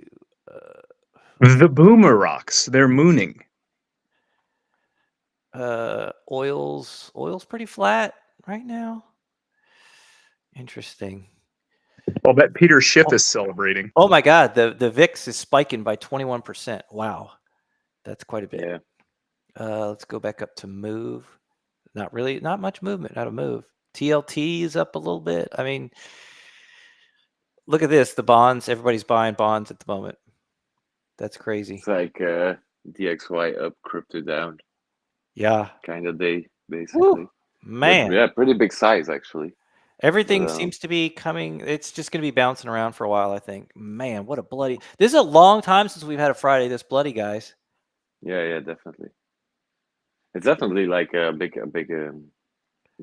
Speaker 3: The boomer rocks. They're mooning.
Speaker 2: oil's pretty flat right now. Interesting.
Speaker 3: I'll bet Peter Schiff is celebrating.
Speaker 2: Oh my God, the VIX is spiking by 21%. Wow, that's quite a bit.
Speaker 1: Yeah.
Speaker 2: Let's go back up to move. Not much movement. Not a move. TLT is up a little bit. I mean, look at this. The bonds. Everybody's buying bonds at the moment. That's crazy.
Speaker 1: It's like DXY up, crypto down.
Speaker 2: Yeah.
Speaker 1: Kind of day, basically.
Speaker 2: Woo, man.
Speaker 1: But, yeah, pretty big size actually.
Speaker 2: Everything seems to be coming. It's just going to be bouncing around for a while, I think. Man, what a bloody. This is a long time since we've had a Friday this bloody, guys.
Speaker 1: Yeah, definitely. It's definitely like a big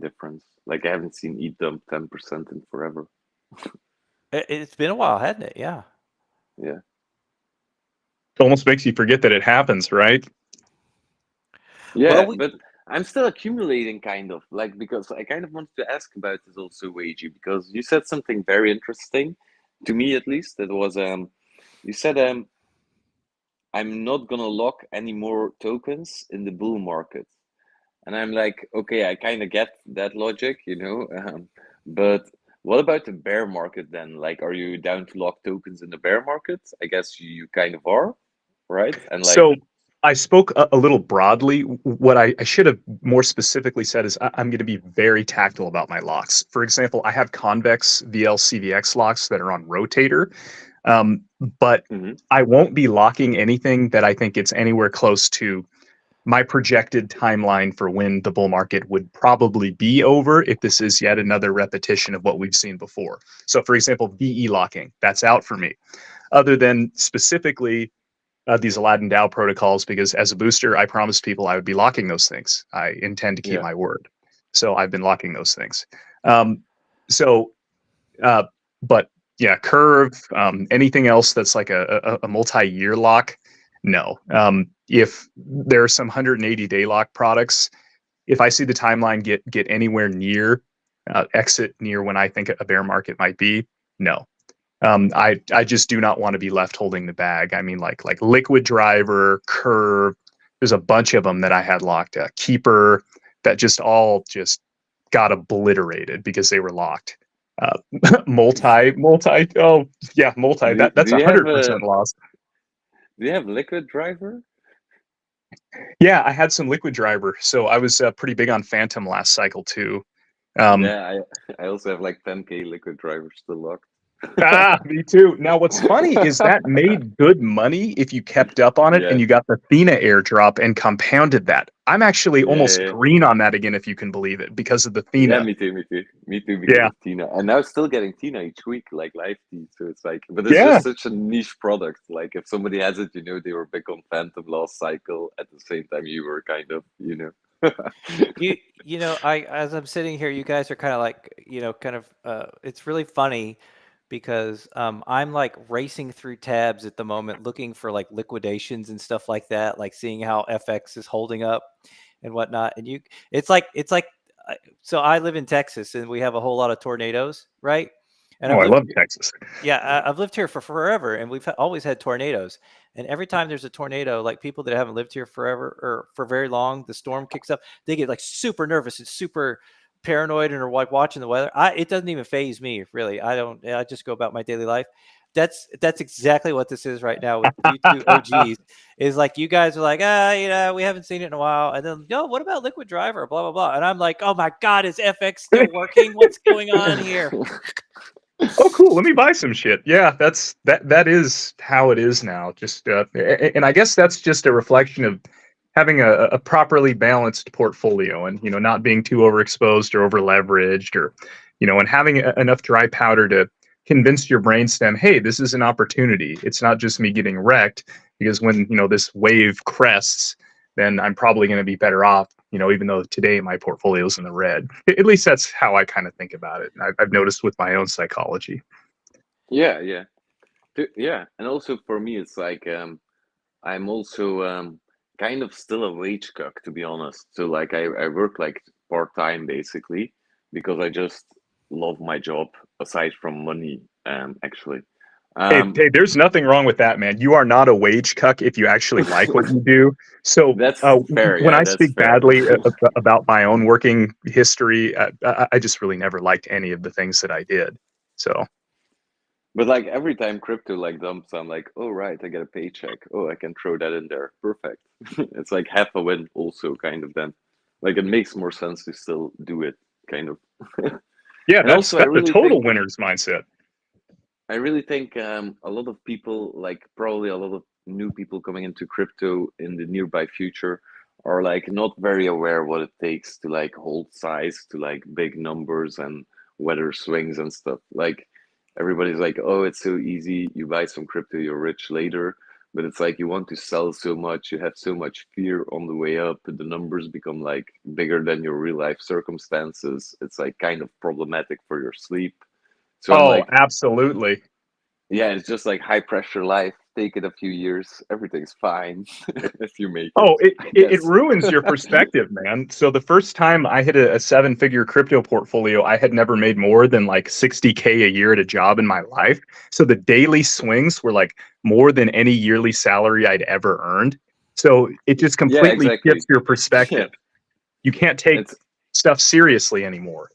Speaker 1: difference. Like I haven't seen ETH dump 10% in forever.
Speaker 2: It's been a while, hasn't it? Yeah.
Speaker 1: Yeah.
Speaker 3: It almost makes you forget that it happens, right?
Speaker 1: Yeah, but I'm still accumulating kind of, like, because I kind of wanted to ask about this also, Wagie, because you said something very interesting, to me at least. That was you said I'm not gonna lock any more tokens in the bull market. And I'm like, okay, I kind of get that logic, but what about the bear market then? Like, are you down to lock tokens in the bear market? I guess you kind of are, right? And like,
Speaker 3: So I spoke a little broadly. What I should have more specifically said is I'm going to be very tactile about my locks. For example, I have convex VL-CVX locks that are on rotator, um, but
Speaker 1: Hmm.
Speaker 3: I won't be locking anything that I think it's anywhere close to my projected timeline for when the bull market would probably be over if this is yet another repetition of what we've seen before. So, for example, VE locking, that's out for me. Other than specifically these Aladdin DAO protocols, because as a booster, I promised people I would be locking those things. I intend to keep
Speaker 1: Yeah.
Speaker 3: my word. So I've been locking those things. Um, so, uh, but yeah, Curve, anything else that's like a multi-year lock, no. If there are some 180-day lock products, if I see the timeline get anywhere near exit near when I think a bear market might be, no. I just do not want to be left holding the bag. I mean, like Liquid Driver, Curve. There's a bunch of them that I had locked. Keeper that just all just got obliterated because they were locked. Uh, multi. Oh yeah, multi.
Speaker 1: Do
Speaker 3: That's
Speaker 1: you have a
Speaker 3: 100% loss.
Speaker 1: do you have Liquid Driver?
Speaker 3: Yeah, I had some Liquid Driver, so I was pretty big on Phantom last cycle too. Um,
Speaker 1: Yeah, I also have like 10K Liquid Driver still locked.
Speaker 3: Me too. Now, what's funny is that made good money if you kept up on it
Speaker 1: Yeah,
Speaker 3: and you got the Thena airdrop and compounded that. I'm actually
Speaker 1: yeah,
Speaker 3: almost
Speaker 1: yeah.
Speaker 3: green on that again, if you can believe it, because of the
Speaker 1: Yeah,
Speaker 3: Thena.
Speaker 1: me too, because
Speaker 3: Yeah,
Speaker 1: of Tina. And now still getting Tina each week, like live feed. So it's like, but it's
Speaker 3: yeah.
Speaker 1: just such a niche product. Like if somebody has it, they were big on Phantom last cycle. At the same time, you were kind of.
Speaker 2: I as I'm sitting here, you guys are kind of like, it's really funny because I'm like racing through tabs at the moment looking for like liquidations and stuff like that, like seeing how FX is holding up and whatnot. And it's like so I live in Texas and we have a whole lot of tornadoes, right? And
Speaker 3: Oh,
Speaker 2: I've
Speaker 3: I
Speaker 2: lived
Speaker 3: love Texas.
Speaker 2: yeah, I've lived here for forever, and we've always had tornadoes. And every time there's a tornado, like people that haven't lived here forever or for very long, the storm kicks up, they get like super nervous and super paranoid and are like watching the weather. It doesn't even phase me really. I don't. I just go about my daily life. That's exactly what this is right now with you two OGs. Is like you guys are like, we haven't seen it in a while, and then what about Liquid Driver? Blah blah blah. And I'm like, oh my god, is FX still working? What's going on here?
Speaker 3: Oh, cool. Let me buy some shit. Yeah, that is how it is now. Just and I guess that's just a reflection of having a properly balanced portfolio and not being too overexposed or over leveraged or and having enough dry powder to convince your brainstem, hey, this is an opportunity. It's not just me getting wrecked because when this wave crests, then I'm probably going to be better off, even though today my portfolio is in the red. At least that's how I kind of think about it. And I've noticed with my own psychology.
Speaker 1: Yeah, yeah, yeah. And also for me, it's like I'm also kind of still a wage cuck, to be honest. So like I work like part time basically because I just love my job aside from money, actually.
Speaker 3: Hey,
Speaker 1: Um,
Speaker 3: hey, there's nothing wrong with that, man. You are not a wage cuck if you actually like what you do. So
Speaker 1: that's fair.
Speaker 3: when
Speaker 1: Yeah,
Speaker 3: I
Speaker 1: that's
Speaker 3: speak
Speaker 1: fair.
Speaker 3: badly about my own working history, I just really never liked any of the things that I did. So,
Speaker 1: But like every time crypto like dumps, I'm like, oh right, I get a paycheck. Oh, I can throw that in there. Perfect. It's like half a win also kind of then. Like it makes more sense to still do it, kind of.
Speaker 3: yeah,
Speaker 1: And
Speaker 3: that's
Speaker 1: also
Speaker 3: that's a total winner's mindset.
Speaker 1: I really think a lot of people, like probably a lot of new people coming into crypto in the nearby future, are like not very aware what it takes to like hold size to like big numbers and weather swings and stuff. Like everybody's like, oh, it's so easy. You buy some crypto, you're rich later. But it's like you want to sell so much, you have so much fear on the way up, the numbers become like bigger than your real life circumstances. It's like kind of problematic for your sleep. So I'm
Speaker 3: Oh,
Speaker 1: like,
Speaker 3: absolutely.
Speaker 1: yeah, it's just like high pressure life. Take it a few years, everything's fine if you make it,
Speaker 3: Oh, it,
Speaker 1: I
Speaker 3: it it
Speaker 1: guess.
Speaker 3: ruins your perspective, man. So the first time I hit a seven-figure crypto portfolio, I had never made more than like 60K a year at a job in my life. So the daily swings were like more than any yearly salary I'd ever earned. So it just
Speaker 1: Yeah,
Speaker 3: completely shifts
Speaker 1: exactly.
Speaker 3: your
Speaker 1: Yeah,
Speaker 3: perspective. You can't take
Speaker 1: it's
Speaker 3: stuff seriously anymore.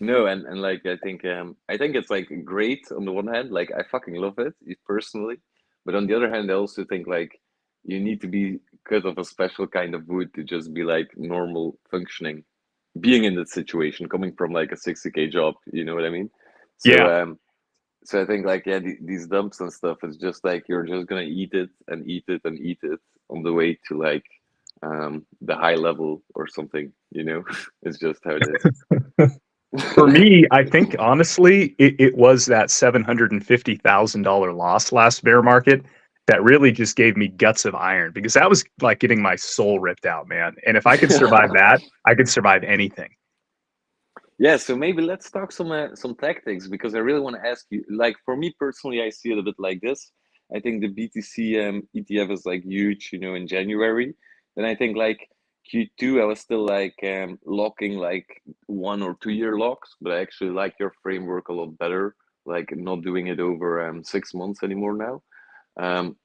Speaker 1: no, and like I think it's like great on the one hand, like I fucking love it personally, but on the other hand, I also think like you need to be cut of a special kind of wood to just be like normal functioning, being in that situation, coming from like a 60K job. You know what I mean? So
Speaker 3: Yeah.
Speaker 1: so I think like yeah, these dumps and stuff is just like you're just gonna eat it and eat it and eat it on the way to like the high level or something. You know, it's just how it is.
Speaker 3: For me, I think honestly, it was that $750,000 loss last bear market that really just gave me guts of iron, because that was like getting my soul ripped out, man. And if I could survive that, I could survive anything.
Speaker 1: Yeah, so maybe let's talk some tactics, because I really want to ask you. Like for me personally, I see it a bit like this. I think the BTC ETF is like huge, you know, in January. Then I think like Q2, I was still like locking like 1 or 2 year locks, but I actually like your framework a lot better. Like not doing it over 6 months anymore now. Um,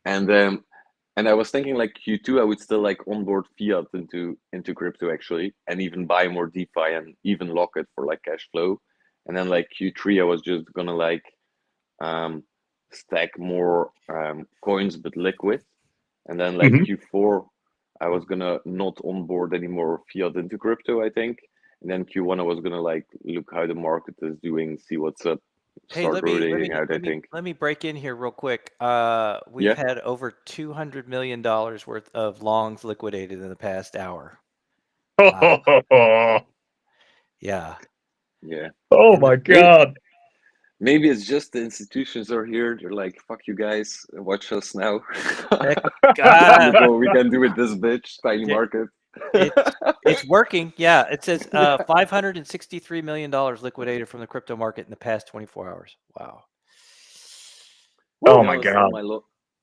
Speaker 1: and and I was thinking like Q2, I would still like onboard fiat into crypto actually, and even buy more DeFi and even lock it for like cash flow. And then like Q3, I was just gonna like um, stack more coins but liquid. And then like
Speaker 3: Hmm.
Speaker 1: Q4, I was gonna not onboard any more fiat into crypto, I think. And then Q1, I was gonna like look how the market is doing, see what's up,
Speaker 2: Hey,
Speaker 1: start rotating out, I think.
Speaker 2: let me break in here real quick. We've
Speaker 1: Yeah,
Speaker 2: had over $200 million worth of longs liquidated in the past hour. Yeah,
Speaker 1: yeah.
Speaker 3: Oh
Speaker 2: and
Speaker 3: my
Speaker 1: Maybe
Speaker 3: God.
Speaker 1: Maybe it's just the institutions are here. They're like, "Fuck you guys, watch us now.
Speaker 2: heck, God,
Speaker 1: Look what we can do with this bitch, tiny
Speaker 2: it,
Speaker 1: market."
Speaker 2: it's working. Yeah, it says $563 million liquidated from the crypto market in the past 24 hours. Wow.
Speaker 1: To
Speaker 3: Oh
Speaker 1: be
Speaker 2: Woo.
Speaker 3: my
Speaker 1: honest,
Speaker 3: God.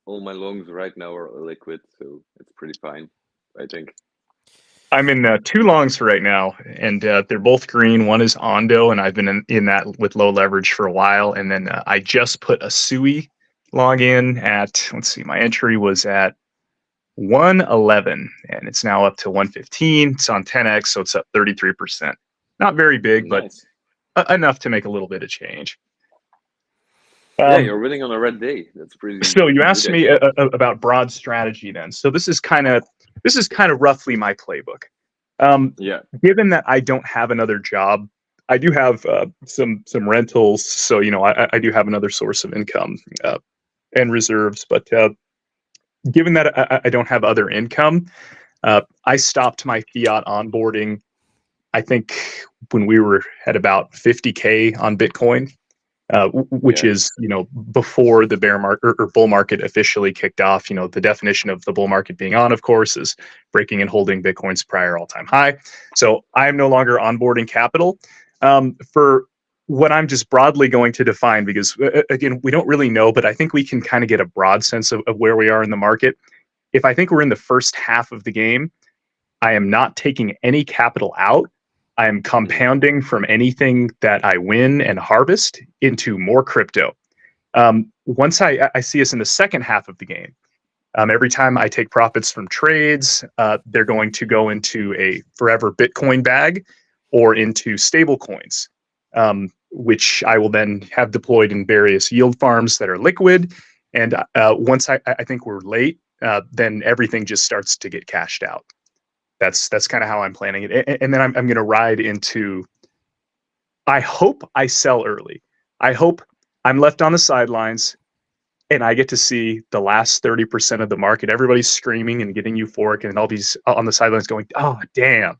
Speaker 1: all my longs right now are liquid, so it's pretty fine, I think.
Speaker 3: I'm in two longs right now, and they're both green. One is Ondo, and I've been in that with low leverage for a while. And then I just put a Sui long in at, let's see, my entry was at 111, and it's now up to 115. It's on 10x, so it's up 33%. Not very big, but
Speaker 1: Nice.
Speaker 3: enough to make a little bit of change.
Speaker 1: Yeah,
Speaker 3: Um,
Speaker 1: you're winning on a red day. That's
Speaker 3: so you
Speaker 1: pretty good,
Speaker 3: asked
Speaker 1: I
Speaker 3: me
Speaker 1: think.
Speaker 3: about broad strategy then. So this is kind of roughly my playbook. Um,
Speaker 1: Yeah.
Speaker 3: Given that I don't have another job, I do have some rentals, so I do have another source of income and reserves. But given that I don't have other income, I stopped my fiat onboarding, I think, when we were at about 50K on Bitcoin, which
Speaker 1: Yeah.
Speaker 3: is before the bear market or bull market officially kicked off. The definition of the bull market being on, of course, is breaking and holding Bitcoin's prior all-time high. So I am no longer onboarding capital for what I'm just broadly going to define, because again, we don't really know, but I think we can kind of get a broad sense of where we are in the market. If I think we're in the first half of the game, I am not taking any capital out. I am
Speaker 1: Mhm.
Speaker 3: compounding from anything that I win and harvest into more crypto. Once I see us in the second half of the game, every time I take profits from trades, they're going to go into a forever Bitcoin bag or into stable coins, which I will then have deployed in various yield farms that are liquid. And once I think we're late, then everything just starts to get cashed out. That's kind of how I'm planning it. And then I'm going to ride into. I hope I sell early. I hope I'm left on the sidelines and I get to see the last 30% of the market. Everybody's screaming and getting euphoric, and all these on the sidelines going, "Oh, damn!"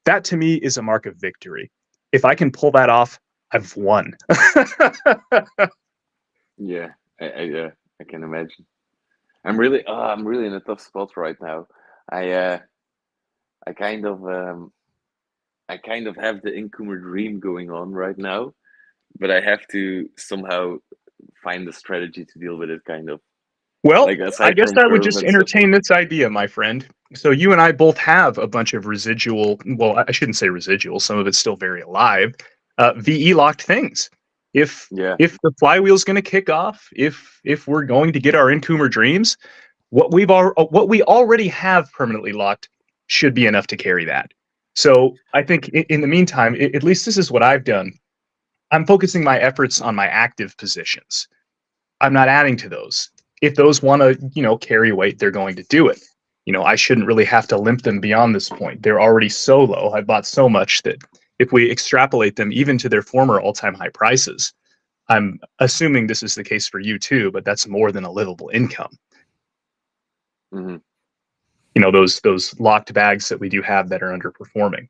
Speaker 3: That to me is a mark of victory. If I can pull that off, I've won.
Speaker 1: Yeah. Yeah, I can imagine. I'm really in a tough spot right now. I I kind of I kind of have the incomer dream going on right now, but I have to somehow find a strategy to deal with it, kind of
Speaker 3: Well,
Speaker 1: like
Speaker 3: I
Speaker 1: aside
Speaker 3: guess
Speaker 1: from
Speaker 3: I would
Speaker 1: perm
Speaker 3: just
Speaker 1: and stuff.
Speaker 3: entertain this idea, my friend. So you and I both have a bunch of residual, well, I shouldn't say residual, some of it's still very alive, VE locked things. If
Speaker 1: Yeah,
Speaker 3: if the flywheel's going to kick off, if we're going to get our Incumer dreams, what we already have permanently locked should be enough to carry that. So I think in the meantime, at least this is what I've done. I'm focusing my efforts on my active positions. I'm not adding to those. if those want to, carry weight, they're going to do it. I shouldn't really have to limp them beyond this point. They're already so low. I bought so much that if we extrapolate them even to their former all-time high prices, I'm assuming this is the case for you too, but that's more than a livable income.
Speaker 1: Mm-hmm.
Speaker 3: Those locked bags that we do have that are underperforming.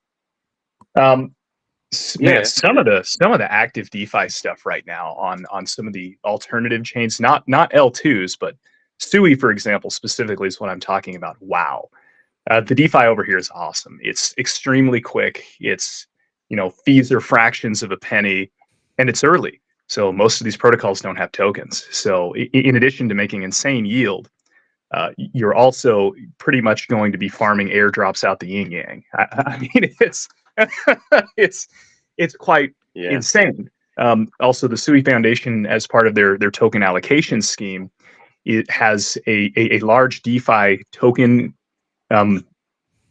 Speaker 3: Man, some of the active DeFi stuff right now on some of the alternative chains, not L2s, but Sui, for example, specifically is what I'm talking about. Wow. The DeFi over here is awesome. It's extremely quick. It's, fees are fractions of a penny, and it's early. So most of these protocols don't have tokens. So in addition to making insane yield, you're also pretty much going to be farming airdrops out the yin yang. I mean, it's quite insane. Also, the Sui Foundation, as part of their token allocation scheme, it has a large DeFi token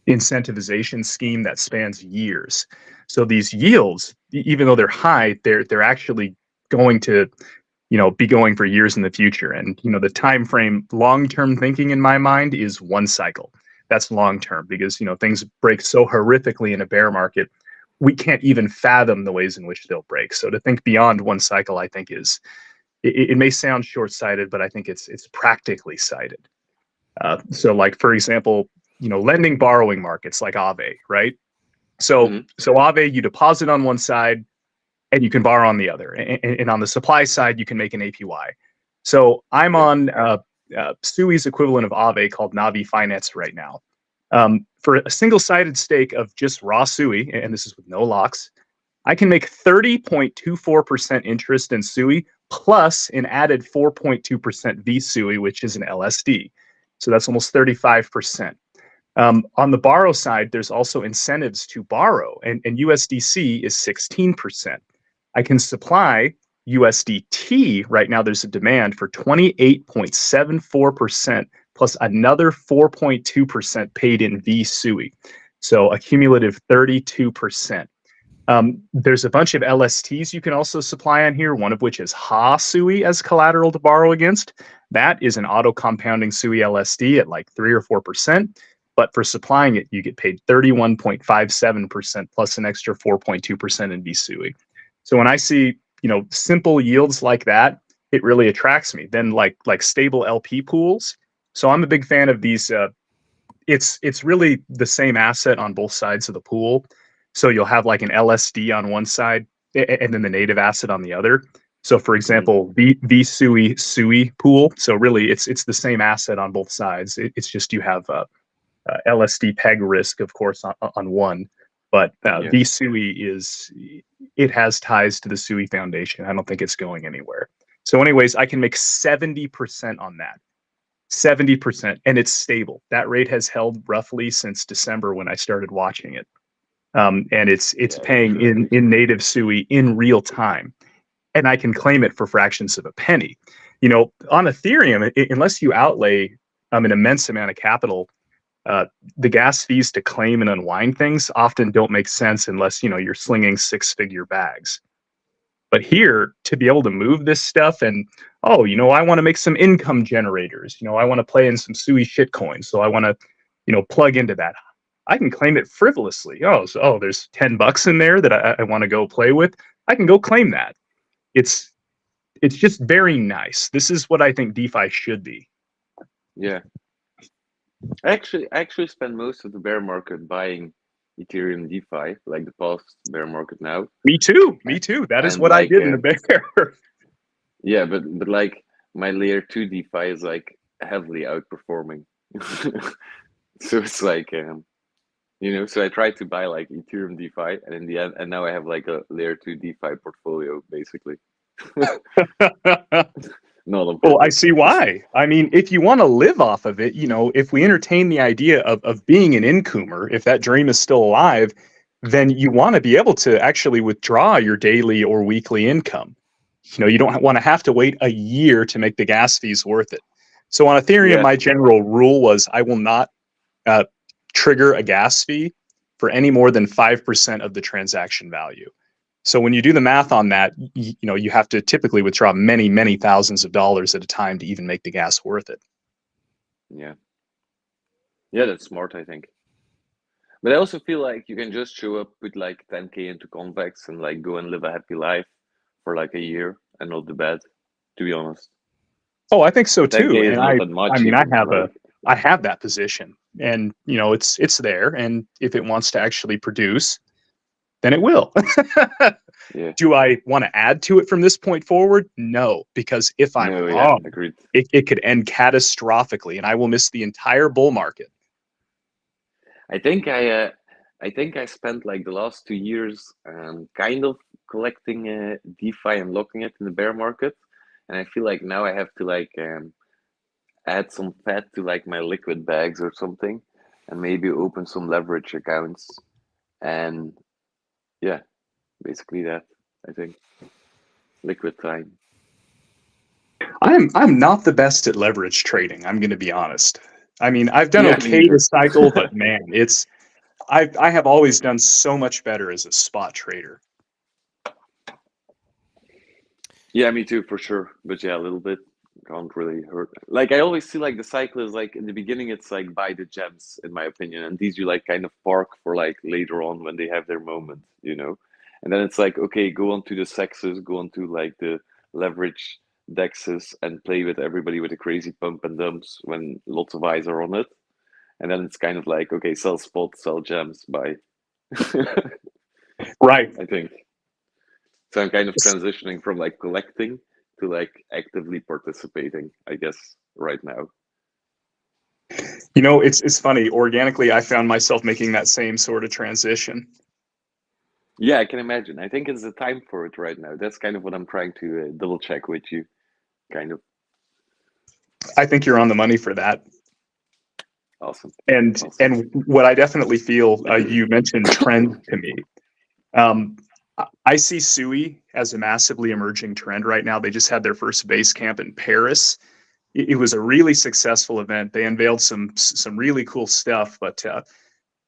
Speaker 3: incentivization scheme that spans years. So these yields, even though they're high, they're actually going to be going for years in the future. And the time frame, long-term thinking in my mind is one cycle. That's long-term, because things break so horrifically in a bear market, we can't even fathom the ways in which they'll break. So to think beyond one cycle, I think it may sound short-sighted, but I think it's practically sighted. So like, for example, lending borrowing markets like Aave, right? So Aave, you deposit on one side and you can borrow on the other. And on the supply side, you can make an APY. So I'm on Sui's equivalent of Aave called Navi Finance right now. For a single-sided stake of just raw Sui, and this is with no locks, I can make 30.24% interest in Sui plus an added 4.2% VSui, which is an LSD. So that's almost 35%. On the borrow side, there's also incentives to borrow, and USDC is 16%. I can supply USDT. Right now, there's a demand for 28.74% plus another 4.2% paid in VSui. So a cumulative 32%. There's a bunch of LSTs you can also supply on here, one of which is Ha Sui as collateral to borrow against. That is an auto-compounding Sui LSD at like 3 or 4%. But for supplying it, you get paid 31.57% plus an extra 4.2% in VSui. So when I see, simple yields like that, it really attracts me. Then like stable LP pools. So I'm a big fan of these. It's really the same asset on both sides of the pool. So you'll have like an LSD on one side and then the native asset on the other. So for example, VSui Sui pool. So really it's the same asset on both sides. It's just you have LSD peg risk, of course, on one. But VSui it has ties to the Sui Foundation. I don't think it's going anywhere. So anyways, I can make 70% on that. 70%, and it's stable. That rate has held roughly since December when I started watching it. And it's paying in native Sui in real time. And I can claim it for fractions of a penny. On Ethereum, unless you outlay an immense amount of capital, the gas fees to claim and unwind things often don't make sense unless you're slinging 6-figure bags. But here, to be able to move this stuff and I want to make some income generators. I want to play in some Sui shitcoin, so I want to plug into that. I can claim it frivolously. There's $10 in there that I want to go play with. I can go claim that. It's just very nice. This is what I think DeFi should be.
Speaker 1: Yeah. I actually spend most of the bear market buying Ethereum DeFi, like the past bear market now.
Speaker 3: Me too. That is what I did in the bear.
Speaker 1: Yeah, but like my layer 2 DeFi is like heavily outperforming. So it's like so I tried to buy like Ethereum DeFi, and in the end, and now I have like a layer 2 DeFi portfolio basically.
Speaker 3: Well, I see why. I mean, if you want to live off of it, if we entertain the idea of being an incoomer, if that dream is still alive, then you want to be able to actually withdraw your daily or weekly income. You don't want to have to wait a year to make the gas fees worth it. So on Ethereum, my general rule was I will not trigger a gas fee for any more than 5% of the transaction value. So when you do the math on that, you have to typically withdraw many, many thousands of dollars at a time to even make the gas worth it.
Speaker 1: Yeah. Yeah, that's smart, I think. But I also feel like you can just show up with like 10K into Convex and like go and live a happy life for like a year and not do bad, to be honest.
Speaker 3: Oh, I think so
Speaker 1: 10K
Speaker 3: too.
Speaker 1: is
Speaker 3: And
Speaker 1: not that much
Speaker 3: I mean,
Speaker 1: even. Like,
Speaker 3: I have that position, and it's there. And if it wants to actually produce, then it will.
Speaker 1: yeah.
Speaker 3: Do I want to add to it from this point forward? No, because if I'm
Speaker 1: No, yeah,
Speaker 3: wrong,
Speaker 1: agreed.
Speaker 3: it could end catastrophically, and I will miss the entire bull market.
Speaker 1: I think I spent like the last 2 years kind of collecting DeFi and locking it in the bear market, and I feel like now I have to like add some fat to like my liquid bags or something, and maybe open some leverage accounts, and yeah, basically that. I think liquid time.
Speaker 3: I'm not the best at leverage trading. I'm going to be honest. I mean, I've done
Speaker 1: Yeah, me
Speaker 3: okay
Speaker 1: neither.
Speaker 3: this cycle, but man, I have always done so much better as a spot trader.
Speaker 1: Yeah, me too, for sure. But yeah, a little bit can't really hurt. Like I always see like the cycle is like in the beginning it's like buy the gems in my opinion, and these you like kind of park for like later on when they have their moment, you know. And then it's like okay, go on to the sexes, go on to like the leverage dexes and play with everybody with a crazy pump and dumps when lots of eyes are on it. And then it's kind of like okay, sell spot, sell gems, buy.
Speaker 3: Right.
Speaker 1: I think. So I'm kind of transitioning from like collecting to like actively participating, I guess, right now.
Speaker 3: It's funny. Organically, I found myself making that same sort of transition.
Speaker 1: Yeah, I can imagine. I think it's the time for it right now. That's kind of what I'm trying to double check with you, kind of.
Speaker 3: I think you're on the money for that.
Speaker 1: Awesome.
Speaker 3: And what I definitely feel, you mentioned trend to me. I see SUI as a massively emerging trend right now. They just had their first base camp in Paris. It was a really successful event. They unveiled some really cool stuff. But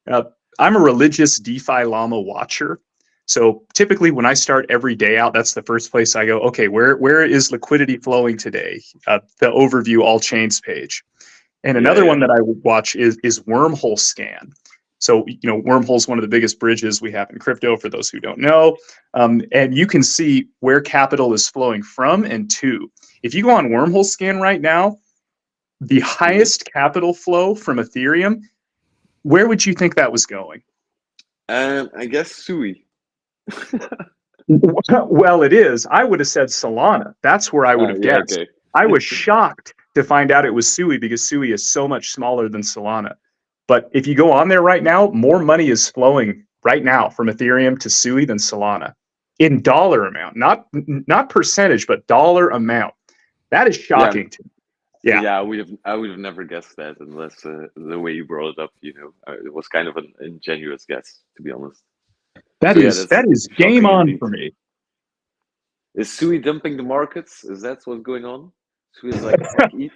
Speaker 3: I'm a religious DeFi llama watcher. So typically when I start every day out, that's the first place I go, okay, where is liquidity flowing today? The overview all chains page. And another one that I would watch is Wormhole Scan. So, Wormhole is one of the biggest bridges we have in crypto, for those who don't know. And you can see where capital is flowing from and to. If you go on Wormhole Scan right now, the highest capital flow from Ethereum, where would you think that was going?
Speaker 1: I guess SUI.
Speaker 3: Well, it is. I would have said Solana. That's where I would have guessed.
Speaker 1: Okay.
Speaker 3: I was shocked to find out it was SUI because SUI is so much smaller than Solana. But if you go on there right now, more money is flowing right now from Ethereum to SUI than Solana in dollar amount, not percentage, but dollar amount. That is shocking to me. Yeah.
Speaker 1: Yeah, I would have never guessed that unless the way you brought it up, it was kind of an ingenuous guess, to be honest.
Speaker 3: That is game on indeed. For me.
Speaker 1: Is SUI dumping the markets? Is that what's going on? SUI is like, fuck eat.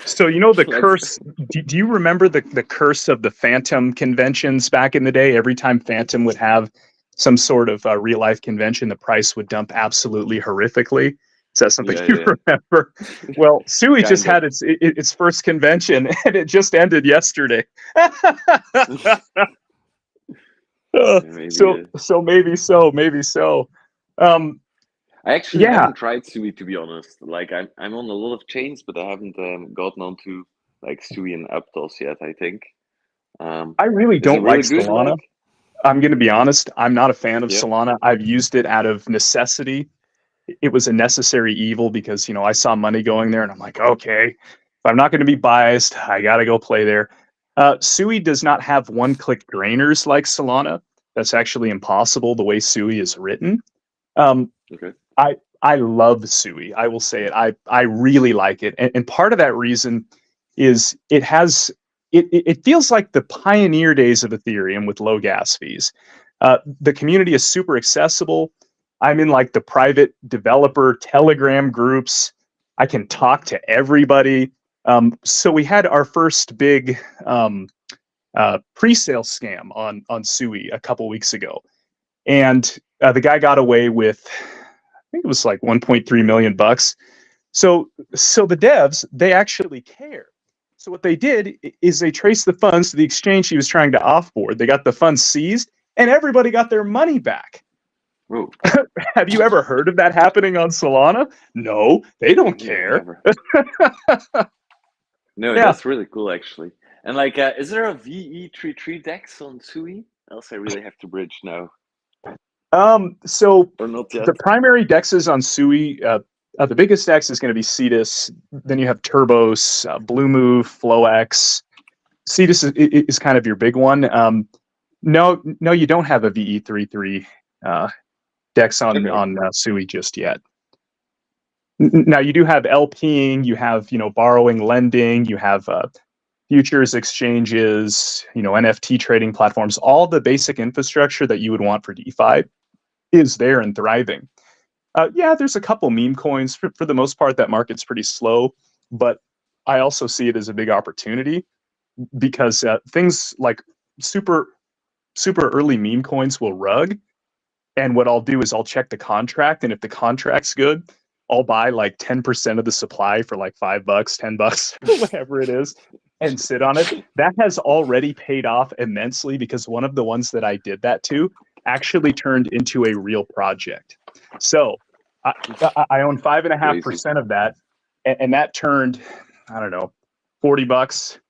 Speaker 3: So the curse. Do you remember the curse of the Phantom conventions back in the day? Every time Phantom would have some sort of real life convention, the price would dump absolutely horrifically. Is that something you remember? Well, SUI just had its first convention, and it just ended yesterday. So maybe so.
Speaker 1: I actually haven't tried SUI, to be honest. Like I'm on a lot of chains, but I haven't gotten onto like SUI and Aptos yet, I think.
Speaker 3: I really don't like Solana.
Speaker 1: Like?
Speaker 3: I'm going to be honest. I'm not a fan of Solana. I've used it out of necessity. It was a necessary evil because, I saw money going there and I'm like, okay, if I'm not going to be biased, I got to go play there. SUI does not have one-click drainers like Solana. That's actually impossible the way SUI is written.
Speaker 1: Okay.
Speaker 3: I love SUI. I will say it. I really like it. And part of that reason is it feels like the pioneer days of Ethereum with low gas fees. The community is super accessible. I'm in like the private developer Telegram groups. I can talk to everybody. So we had our first big pre-sale scam on SUI a couple weeks ago. and the guy got away with, I think it was like 1.3 million bucks. So the devs, they actually care. So what they did is they traced the funds to the exchange he was trying to offboard. They got the funds seized, and everybody got their money back.
Speaker 1: Whoa.
Speaker 3: Have you ever heard of that happening on Solana? No, they don't care.
Speaker 1: No,
Speaker 3: Yeah.
Speaker 1: that's really cool, actually. And like, is there a VE33 DEX on Sui? Else I really have to bridge now.
Speaker 3: So
Speaker 1: Or not yet.
Speaker 3: the primary dexes on Sui, the biggest dex is going to be Cetus. Then you have Turbos, Blue Move, FlowX. Cetus is kind of your big one. No, you don't have a VE33 dex on Sui just yet. Now you do have LPing, you have borrowing, lending, you have futures exchanges, NFT trading platforms. All the basic infrastructure that you would want for DeFi is there and thriving. Yeah, there's a couple meme coins. For the most part, that market's pretty slow, but I also see it as a big opportunity because things like super early meme coins will rug. And what I'll do is I'll check the contract, and if the contract's good, I'll buy like 10% of the supply for like $5, $10, whatever it is, and sit on it. That has already paid off immensely because one of the ones that I did that to actually turned into a real project. So I own 5.5% of that, and that turned, I don't know, $40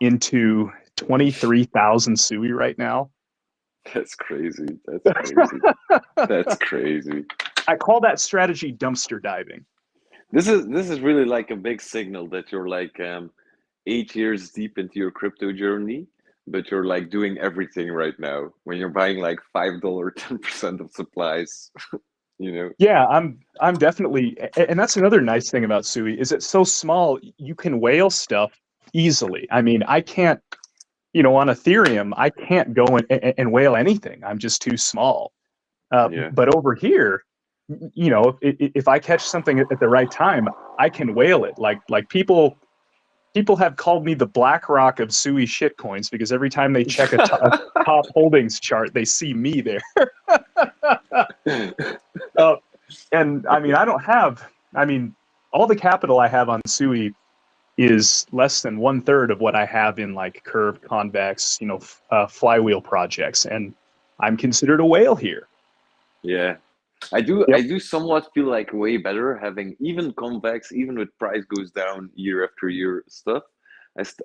Speaker 3: into 23,000 Sui right now.
Speaker 1: That's crazy. That's crazy. That's crazy.
Speaker 3: I call that strategy dumpster diving.
Speaker 1: This is really like a big signal that you're like 8 years deep into your crypto journey, but you're like doing everything right now when you're buying like $5, 10% of supplies.
Speaker 3: Yeah, I'm definitely, and that's another nice thing about Sui is it's so small you can whale stuff easily. I mean, I can't, on Ethereum, I can't go and whale anything. I'm just too small. But over here, if I catch something at the right time, I can whale it. Like people have called me the BlackRock of Sui shitcoins because every time they check a top holdings chart, they see me there. And I mean, all the capital I have on Sui is less than 1/3 of what I have in like Curve, Convex, flywheel projects, and I'm considered a whale here.
Speaker 1: Yeah, I do.
Speaker 3: Yep.
Speaker 1: I do somewhat feel like way better having even Convex, even with price goes down year after year stuff.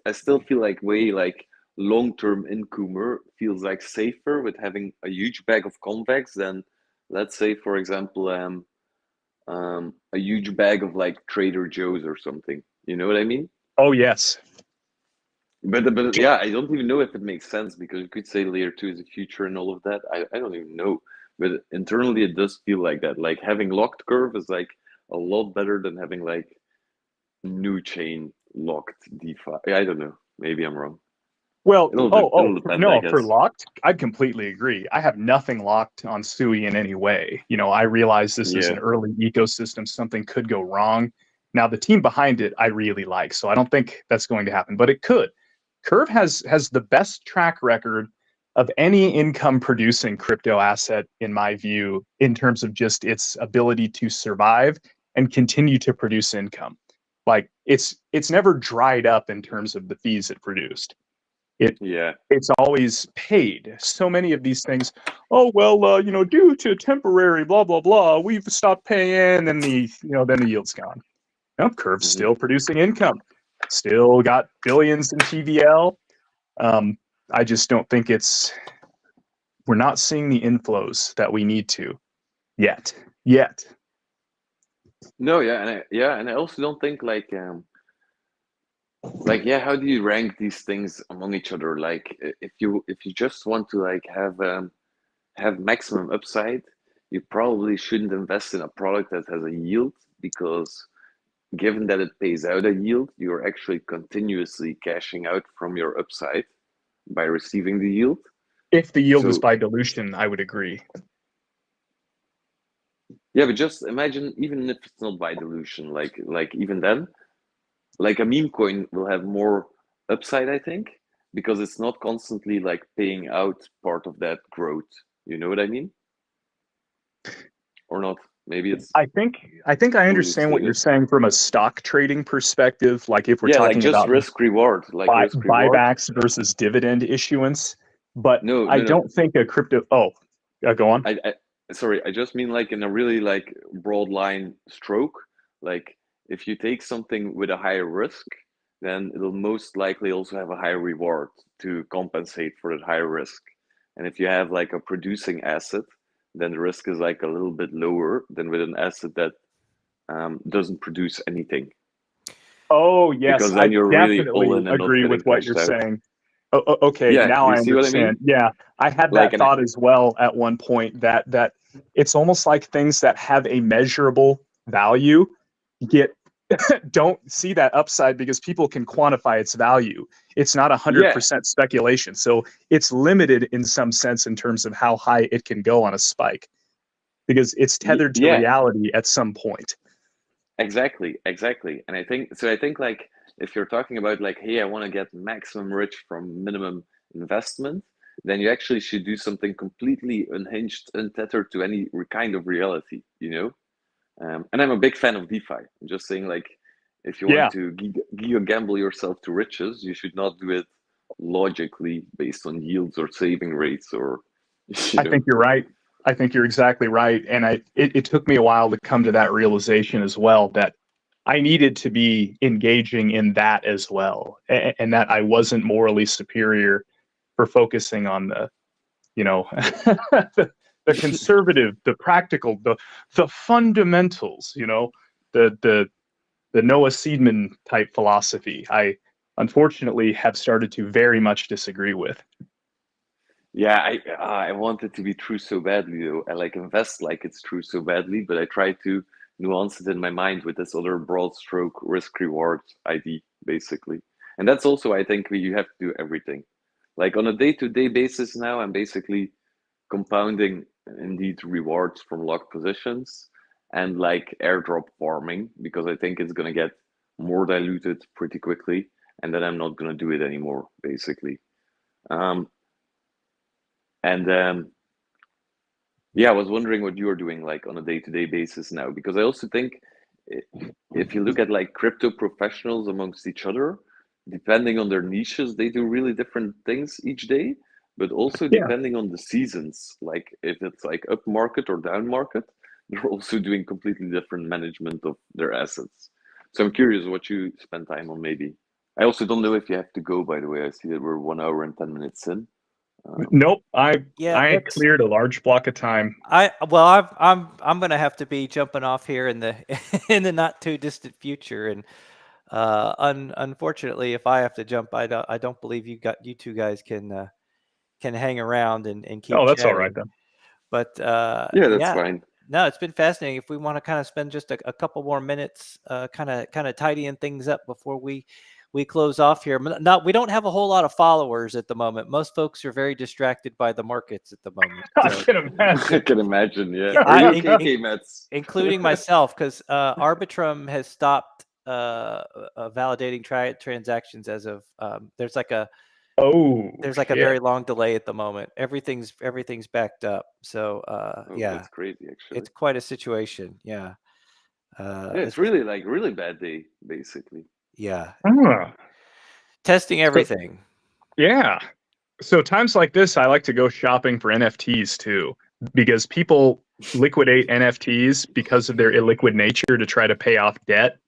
Speaker 1: I still feel like way like long-term incomer feels like safer with having a huge bag of Convex than, let's say, for example, a huge bag of like Trader Joe's or something. You know what I mean?
Speaker 3: Oh yes.
Speaker 1: But yeah, I don't even know if it makes sense because you could say layer 2 is the future and all of that. I don't even know. But internally it does feel like that. Like having locked curve is like a lot better than having like new chain locked DeFi. I don't know. Maybe I'm wrong.
Speaker 3: Well,
Speaker 1: It'll depend, I
Speaker 3: no,
Speaker 1: guess.
Speaker 3: for locked, I'd completely agree. I have nothing locked on Sui in any way. I realize this is an early ecosystem. Something could go wrong. Now, the team behind it, I really like, so I don't think that's going to happen, but it could. Curve has the best track record of any income producing crypto asset, in my view, in terms of just its ability to survive and continue to produce income. Like it's never dried up in terms of the fees it produced. It's always paid. So many of these things, due to temporary blah blah blah, we've stopped paying, and then the yield's gone. Curve's still producing income, still got billions in TVL. I just don't think we're not seeing the inflows that we need to yet.
Speaker 1: No, and I also don't think like how do you rank these things among each other? Like if you just want to like have maximum upside, you probably shouldn't invest in a product that has a yield, because given that it pays out a yield, you're actually continuously cashing out from your upside by receiving the yield.
Speaker 3: If the yield is by dilution, I would agree.
Speaker 1: Yeah, but just imagine, even if it's not by dilution, like even then, like a meme coin will have more upside, I think, because it's not constantly like paying out part of that growth. You know what I mean? or not? Maybe it's
Speaker 3: I think I
Speaker 1: poorly
Speaker 3: understand what you're
Speaker 1: stated.
Speaker 3: saying from a stock trading perspective. Like if we're
Speaker 1: Yeah, like
Speaker 3: talking
Speaker 1: just
Speaker 3: about
Speaker 1: risk reward, like risk reward.
Speaker 3: buybacks versus dividend issuance, but
Speaker 1: No,
Speaker 3: I
Speaker 1: no, no.
Speaker 3: don't think a crypto. Oh, go on.
Speaker 1: I sorry, I just mean like in a really like broad line stroke. Like if you take something with a higher risk, then it'll most likely also have a higher reward to compensate for that higher risk. And if you have like a producing asset, then the risk is like a little bit lower than with an asset that doesn't produce anything,
Speaker 3: Oh, yes,
Speaker 1: because
Speaker 3: I
Speaker 1: then you're really all
Speaker 3: definitely
Speaker 1: in and not
Speaker 3: agree with
Speaker 1: getting
Speaker 3: what you're
Speaker 1: cashed out.
Speaker 3: saying. Okay,
Speaker 1: Yeah,
Speaker 3: now
Speaker 1: you
Speaker 3: I
Speaker 1: see what I
Speaker 3: understand.
Speaker 1: mean?
Speaker 3: Yeah, I had
Speaker 1: Like,
Speaker 3: that
Speaker 1: and I,
Speaker 3: thought as well at one point that it's almost like things that have a measurable value get don't see that upside because people can quantify its value. It's not
Speaker 1: yeah,
Speaker 3: 100% speculation. So it's limited in some sense in terms of how high it can go on a spike because it's tethered to
Speaker 1: yeah,
Speaker 3: reality at some point.
Speaker 1: exactly, exactly. And I think so. I think like if you're talking about like, hey, I want to get maximum rich from minimum investment, then you actually should do something completely unhinged, untethered to any kind of reality, you know? And I'm a big fan of DeFi. I'm just saying, like, if you want
Speaker 3: Yeah,
Speaker 1: to gamble yourself to riches, you should not do it logically based on yields or saving rates or, you
Speaker 3: I
Speaker 1: know.
Speaker 3: think you're right. I think you're exactly right. And it took me a while to come to that realization as well that I needed to be engaging in that as well. And that I wasn't morally superior for focusing on the conservative, the practical, the fundamentals, the Noah Seedman type philosophy. I unfortunately have started to very much disagree with.
Speaker 1: Yeah, I want it to be true so badly though. I like invest like it's true so badly, but I try to nuance it in my mind with this other broad stroke risk reward ID basically. And that's also I think you have to do everything. Like on a day-to-day basis now, I'm basically compounding indeed rewards from locked positions and like airdrop farming because I think it's gonna get more diluted pretty quickly, and then I'm not gonna do it anymore basically. Um, and Yeah, I was wondering what you are doing like on a day-to-day basis now, because I also think if you look at like crypto professionals amongst each other, depending on their niches, they do really different things each day, but also
Speaker 3: Yeah.
Speaker 1: depending on the seasons, like if it's like up market or down market, they're also doing completely different management of their assets. So I'm curious what you spend time on maybe. I also don't know if you have to go, by the way. I see that we're 1 hour and 10 minutes in.
Speaker 3: Nope. I
Speaker 2: Yeah,
Speaker 3: I
Speaker 2: it's
Speaker 3: cleared a large block of time.
Speaker 2: I'm gonna have to be jumping off here in the in the not too distant future, and unfortunately, if I have to jump, I don't believe you two guys can hang around and keep
Speaker 3: Oh, that's all right
Speaker 2: chatting.
Speaker 3: then.
Speaker 2: But
Speaker 1: Yeah, that's
Speaker 2: yeah,
Speaker 1: fine.
Speaker 2: no, it's been fascinating. If we want to kind of spend just a couple more minutes, kind of tidying things up before we close off here. Not we don't have a whole lot of followers at the moment. Most folks are very distracted by the markets at the moment.
Speaker 3: I
Speaker 2: So
Speaker 3: can
Speaker 1: I
Speaker 3: imagine.
Speaker 1: can imagine. Yeah.
Speaker 2: yeah,
Speaker 1: Are you okay, K-Mets?
Speaker 2: including myself, because Arbitrum has stopped validating transactions as of
Speaker 3: Oh,
Speaker 2: there's like a
Speaker 3: shit.
Speaker 2: very long delay at the moment. Everything's backed up. So
Speaker 1: Oh,
Speaker 2: yeah,
Speaker 1: that's crazy, actually.
Speaker 2: it's quite a situation. Yeah.
Speaker 1: Yeah, it's
Speaker 2: It's
Speaker 1: really like really bad day, basically.
Speaker 2: yeah,
Speaker 3: Ah,
Speaker 2: testing
Speaker 3: so
Speaker 2: everything.
Speaker 3: yeah. So times like this, I like to go shopping for NFTs too, because people liquidate NFTs because of their illiquid nature to try to pay off debt.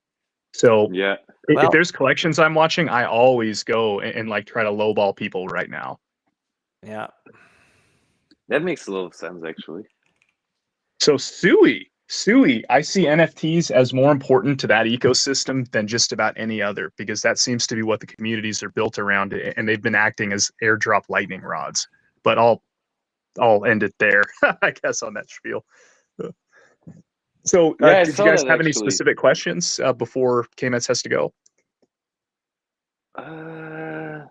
Speaker 3: So
Speaker 1: Yeah,
Speaker 3: if
Speaker 2: Well,
Speaker 3: there's collections I'm watching, I always go and like try to lowball people right now.
Speaker 2: yeah.
Speaker 1: that makes a lot of sense, actually.
Speaker 3: So Sui, I see NFTs as more important to that ecosystem than just about any other because that seems to be what the communities are built around, and they've been acting as airdrop lightning rods. But I'll end it there, I guess, on that spiel. So,
Speaker 1: Yeah, I
Speaker 3: did you
Speaker 1: saw
Speaker 3: guys
Speaker 1: that
Speaker 3: have any
Speaker 1: actually.
Speaker 3: specific questions before KMETS has to go?
Speaker 1: Uh,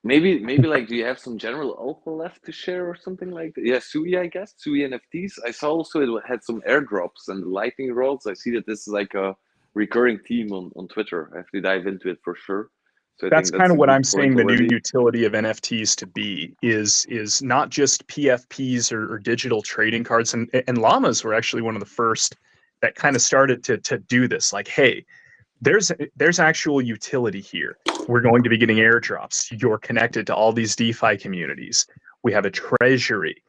Speaker 1: maybe like, do you have some general alpha left to share or something like that? Yeah, Sui, I guess. Sui NFTs. I saw also it had some airdrops and lightning rods. I see that this is like a recurring theme on Twitter. I have to dive into it for sure. So I
Speaker 3: That's
Speaker 1: think
Speaker 3: kind
Speaker 1: that's
Speaker 3: of
Speaker 1: a
Speaker 3: what
Speaker 1: good
Speaker 3: I'm
Speaker 1: point
Speaker 3: saying the new
Speaker 1: already.
Speaker 3: utility of NFTs to be is not just PFPs or digital trading cards. And llamas were actually one of the first that kind of started to do this. Like, hey, there's actual utility here. We're going to be getting airdrops. You're connected to all these DeFi communities. We have a treasury.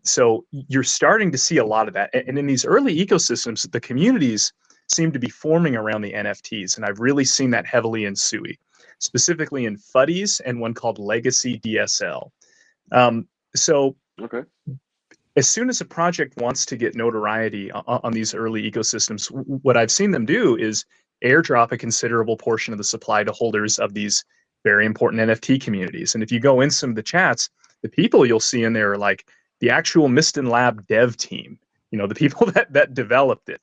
Speaker 3: So you're starting to see a lot of that. And in these early ecosystems, the communities seem to be forming around the NFTs. And I've really seen that heavily in Sui, specifically in Fuddies and one called Legacy DSL. So
Speaker 1: Okay.
Speaker 3: as soon as a project wants to get notoriety on these early ecosystems, what I've seen them do is airdrop a considerable portion of the supply to holders of these very important NFT communities. And if you go in some of the chats, the people you'll see in there are like the actual Mistin Lab dev team, the people that developed it,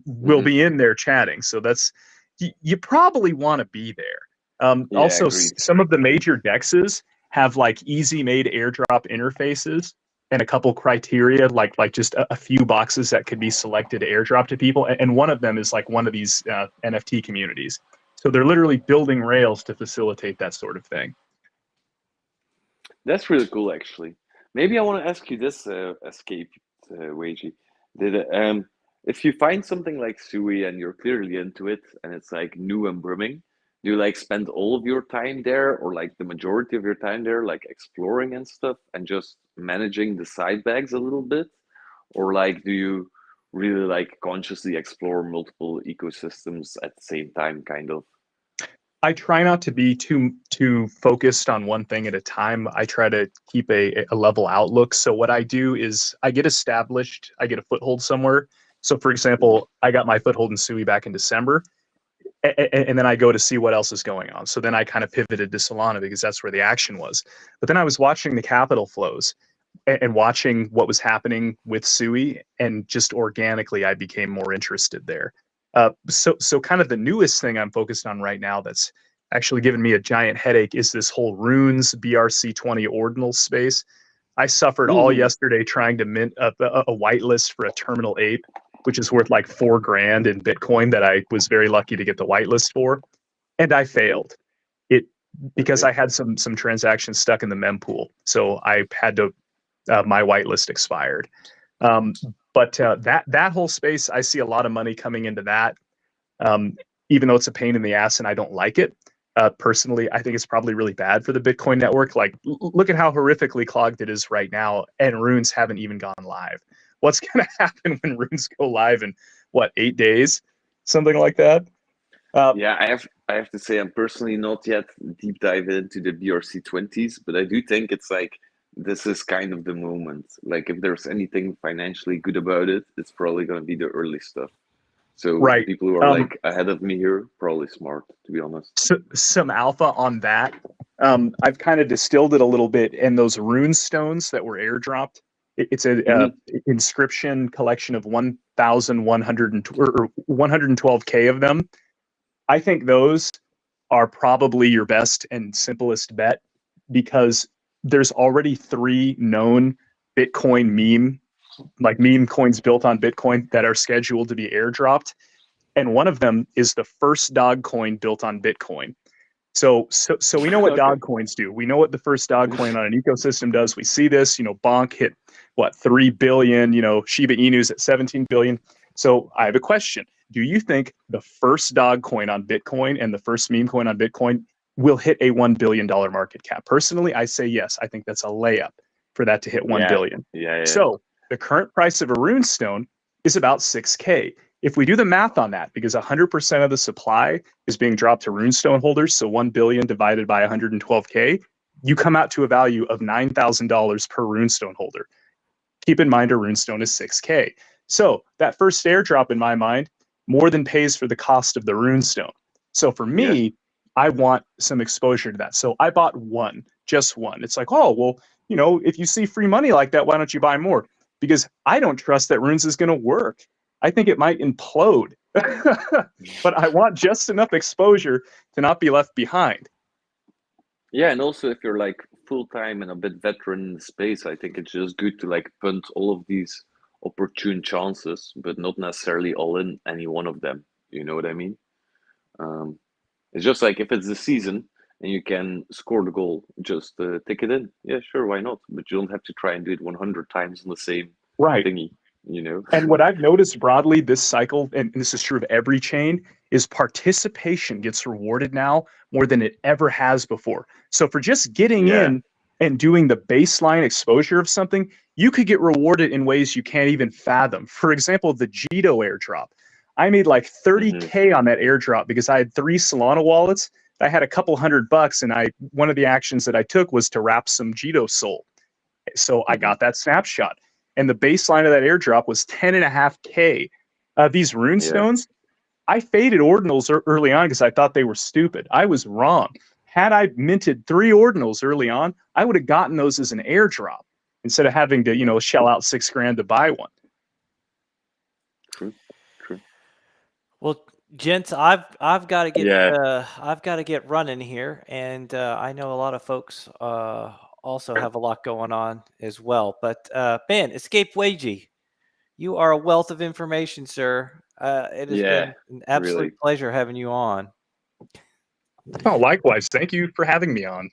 Speaker 3: will be in there chatting. So that's, you probably want to be there.
Speaker 1: Yeah,
Speaker 3: Also,
Speaker 1: agreed.
Speaker 3: some of the major dexes have like easy made airdrop interfaces and a couple criteria, like just a few boxes that could be selected to airdrop to people. And one of them is like one of these NFT communities. So they're literally building rails to facilitate that sort of thing.
Speaker 1: That's really cool, actually. Maybe I want to ask you this, Escape Wagie. If you find something like Sui and you're clearly into it, and it's like new and brimming, do you like spend all of your time there, or like the majority of your time there, like exploring and stuff, and just managing the side bags a little bit, or like do you really like consciously explore multiple ecosystems at the same time, kind of?
Speaker 3: I try not to be too focused on one thing at a time. I try to keep a level outlook. So what I do is I get established, I get a foothold somewhere. So for
Speaker 1: Mhm.
Speaker 3: example, I got my foothold in Sui back in December, and then I go to see what else is going on. So then I kind of pivoted to Solana because that's where the action was. But then I was watching the capital flows and watching what was happening with Sui, and just organically I became more interested there. So kind of the newest thing I'm focused on right now that's actually given me a giant headache is this whole runes BRC20 ordinal space. I suffered all yesterday trying to mint a whitelist for a terminal ape, which is worth like $4,000 in Bitcoin that I was very lucky to get the whitelist for, and I
Speaker 1: Okay.
Speaker 3: failed it because
Speaker 1: Okay.
Speaker 3: I had some transactions stuck in the mempool. So I had to my whitelist expired. Um, but that whole space, I see a lot of money coming into that. Um, Even though it's a pain in the ass and I don't like it. Personally, I think it's probably really bad for the Bitcoin network. Like, look at how horrifically clogged it is right now, and runes haven't even gone live. What's going to happen when runes go live in what, 8 days, something like that?
Speaker 1: Yeah, I have to say I'm personally not yet deep dive into the BRC20s, but I do think it's like this is kind of the moment. Like if there's anything financially good about it, it's probably going to be the early stuff. So the
Speaker 3: Right.
Speaker 1: people who are like ahead of me here, probably smart, to be honest.
Speaker 3: Some alpha on that. I've kind of distilled it a little bit, and those rune stones that were airdropped. It's a inscription collection of 1,100 or 112K of them. I think those are probably your best and simplest bet because there's already 3 known Bitcoin meme coins built on Bitcoin that are scheduled to be airdropped. And one of them is the first dog coin built on Bitcoin. So we know what
Speaker 1: Okay.
Speaker 3: dog coins do. We know what the first dog coin on an ecosystem does. We see this, Bonk hit what, 3 billion, Shiba Inu's at 17 billion. So I have a question. Do you think the first dog coin on Bitcoin and the first meme coin on Bitcoin will hit a $1 billion market cap? Personally, I say yes. I think that's a layup for that to hit 1
Speaker 1: Yeah.
Speaker 3: billion.
Speaker 1: Yeah.
Speaker 3: So the current price of a rune stone is about 6K. If we do the math on that, because 100% of the supply is being dropped to runestone holders, so 1 billion divided by 112K, you come out to a value of $9,000 per runestone holder. Keep in mind a runestone is 6K. So that first airdrop in my mind more than pays for the cost of the runestone. So for
Speaker 1: Yeah.
Speaker 3: me, I want some exposure to that. So I bought one, just one. It's like, oh, well, if you see free money like that, why don't you buy more? Because I don't trust that runes is going to work. I think it might implode. But I want just enough exposure to not be left behind.
Speaker 1: Yeah, and also if you're like full time and a bit veteran in the space, I think it's just good to like punt all of these opportune chances, but not necessarily all in any one of them. You know what I mean? Um, It's just like if it's the season and you can score the goal, just take it in. Yeah, sure, why not? But you don't have to try and do it 100 times on the same
Speaker 3: Right.
Speaker 1: thingy, you know?
Speaker 3: And what I've noticed broadly this cycle, and this is true of every chain, is participation gets rewarded now more than it ever has before. So for just getting
Speaker 1: Yeah.
Speaker 3: in and doing the baseline exposure of something, you could get rewarded in ways you can't even fathom. For example, the Jito airdrop. I made like 30K on that airdrop because I had 3 Solana wallets. I had a couple $100, and one of the actions that I took was to wrap some Jito Soul. So I got that snapshot. And the baseline of that airdrop was 10.5K. These rune stones, I faded ordinals early on because I thought they were stupid. I was wrong. Had I minted 3 ordinals early on, I would have gotten those as an airdrop instead of having to, shell out $6,000 to buy one.
Speaker 1: True.
Speaker 2: Well, gents, I've got to get running here, and I know a lot of folks also have a lot going on as well. But Ben, EscapedWagie, you are a wealth of information, sir. It has been an absolute pleasure having you on.
Speaker 3: Oh, likewise. Thank you for having me on.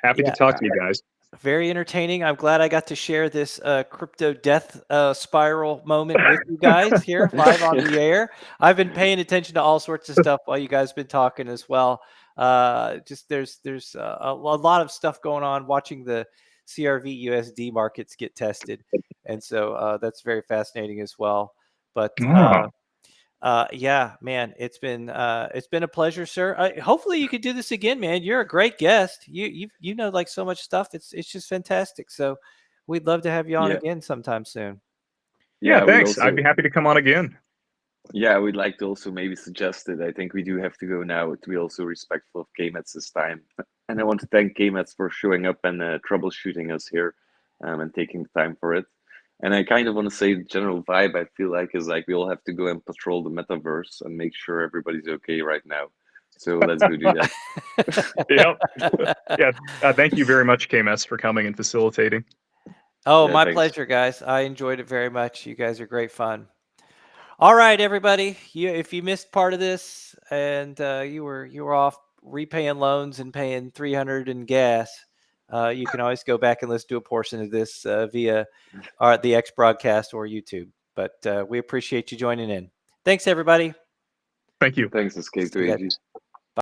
Speaker 3: Happy to talk to you guys.
Speaker 2: Very entertaining. I'm glad I got to share this crypto death spiral moment with you guys here live on the air. I've been paying attention to all sorts of stuff while you guys have been talking as well. Just there's a lot of stuff going on, watching the CRV USD markets get tested. And so that's very fascinating as well. But yeah, man, it's been a pleasure, sir. Hopefully you could do this again, man. You're a great guest. You know like so much stuff. It's just fantastic. So we'd love to have you on again sometime soon.
Speaker 3: Yeah, thanks. I'd be happy to come on again.
Speaker 1: Yeah, we'd like to also maybe suggest it. I think we do have to go now to be also respectful of GameEts this time. And I want to thank GameEts for showing up and troubleshooting us here and taking the time for it. And I kind of want to say the general vibe I feel like is like we all have to go and patrol the metaverse and make sure everybody's okay right now. So let's go do that.
Speaker 3: Yep. Yeah. Thank you very much, KMS, for coming and facilitating.
Speaker 2: Oh, my pleasure, guys. I enjoyed it very much. You guys are great fun. All right, everybody. If you missed part of this and you were off repaying loans and paying $300 in gas, you can always go back and listen to a portion of this via the X broadcast or YouTube. But we appreciate you joining in. Thanks, everybody.
Speaker 3: Thank you.
Speaker 1: Thanks, EscapedWagie.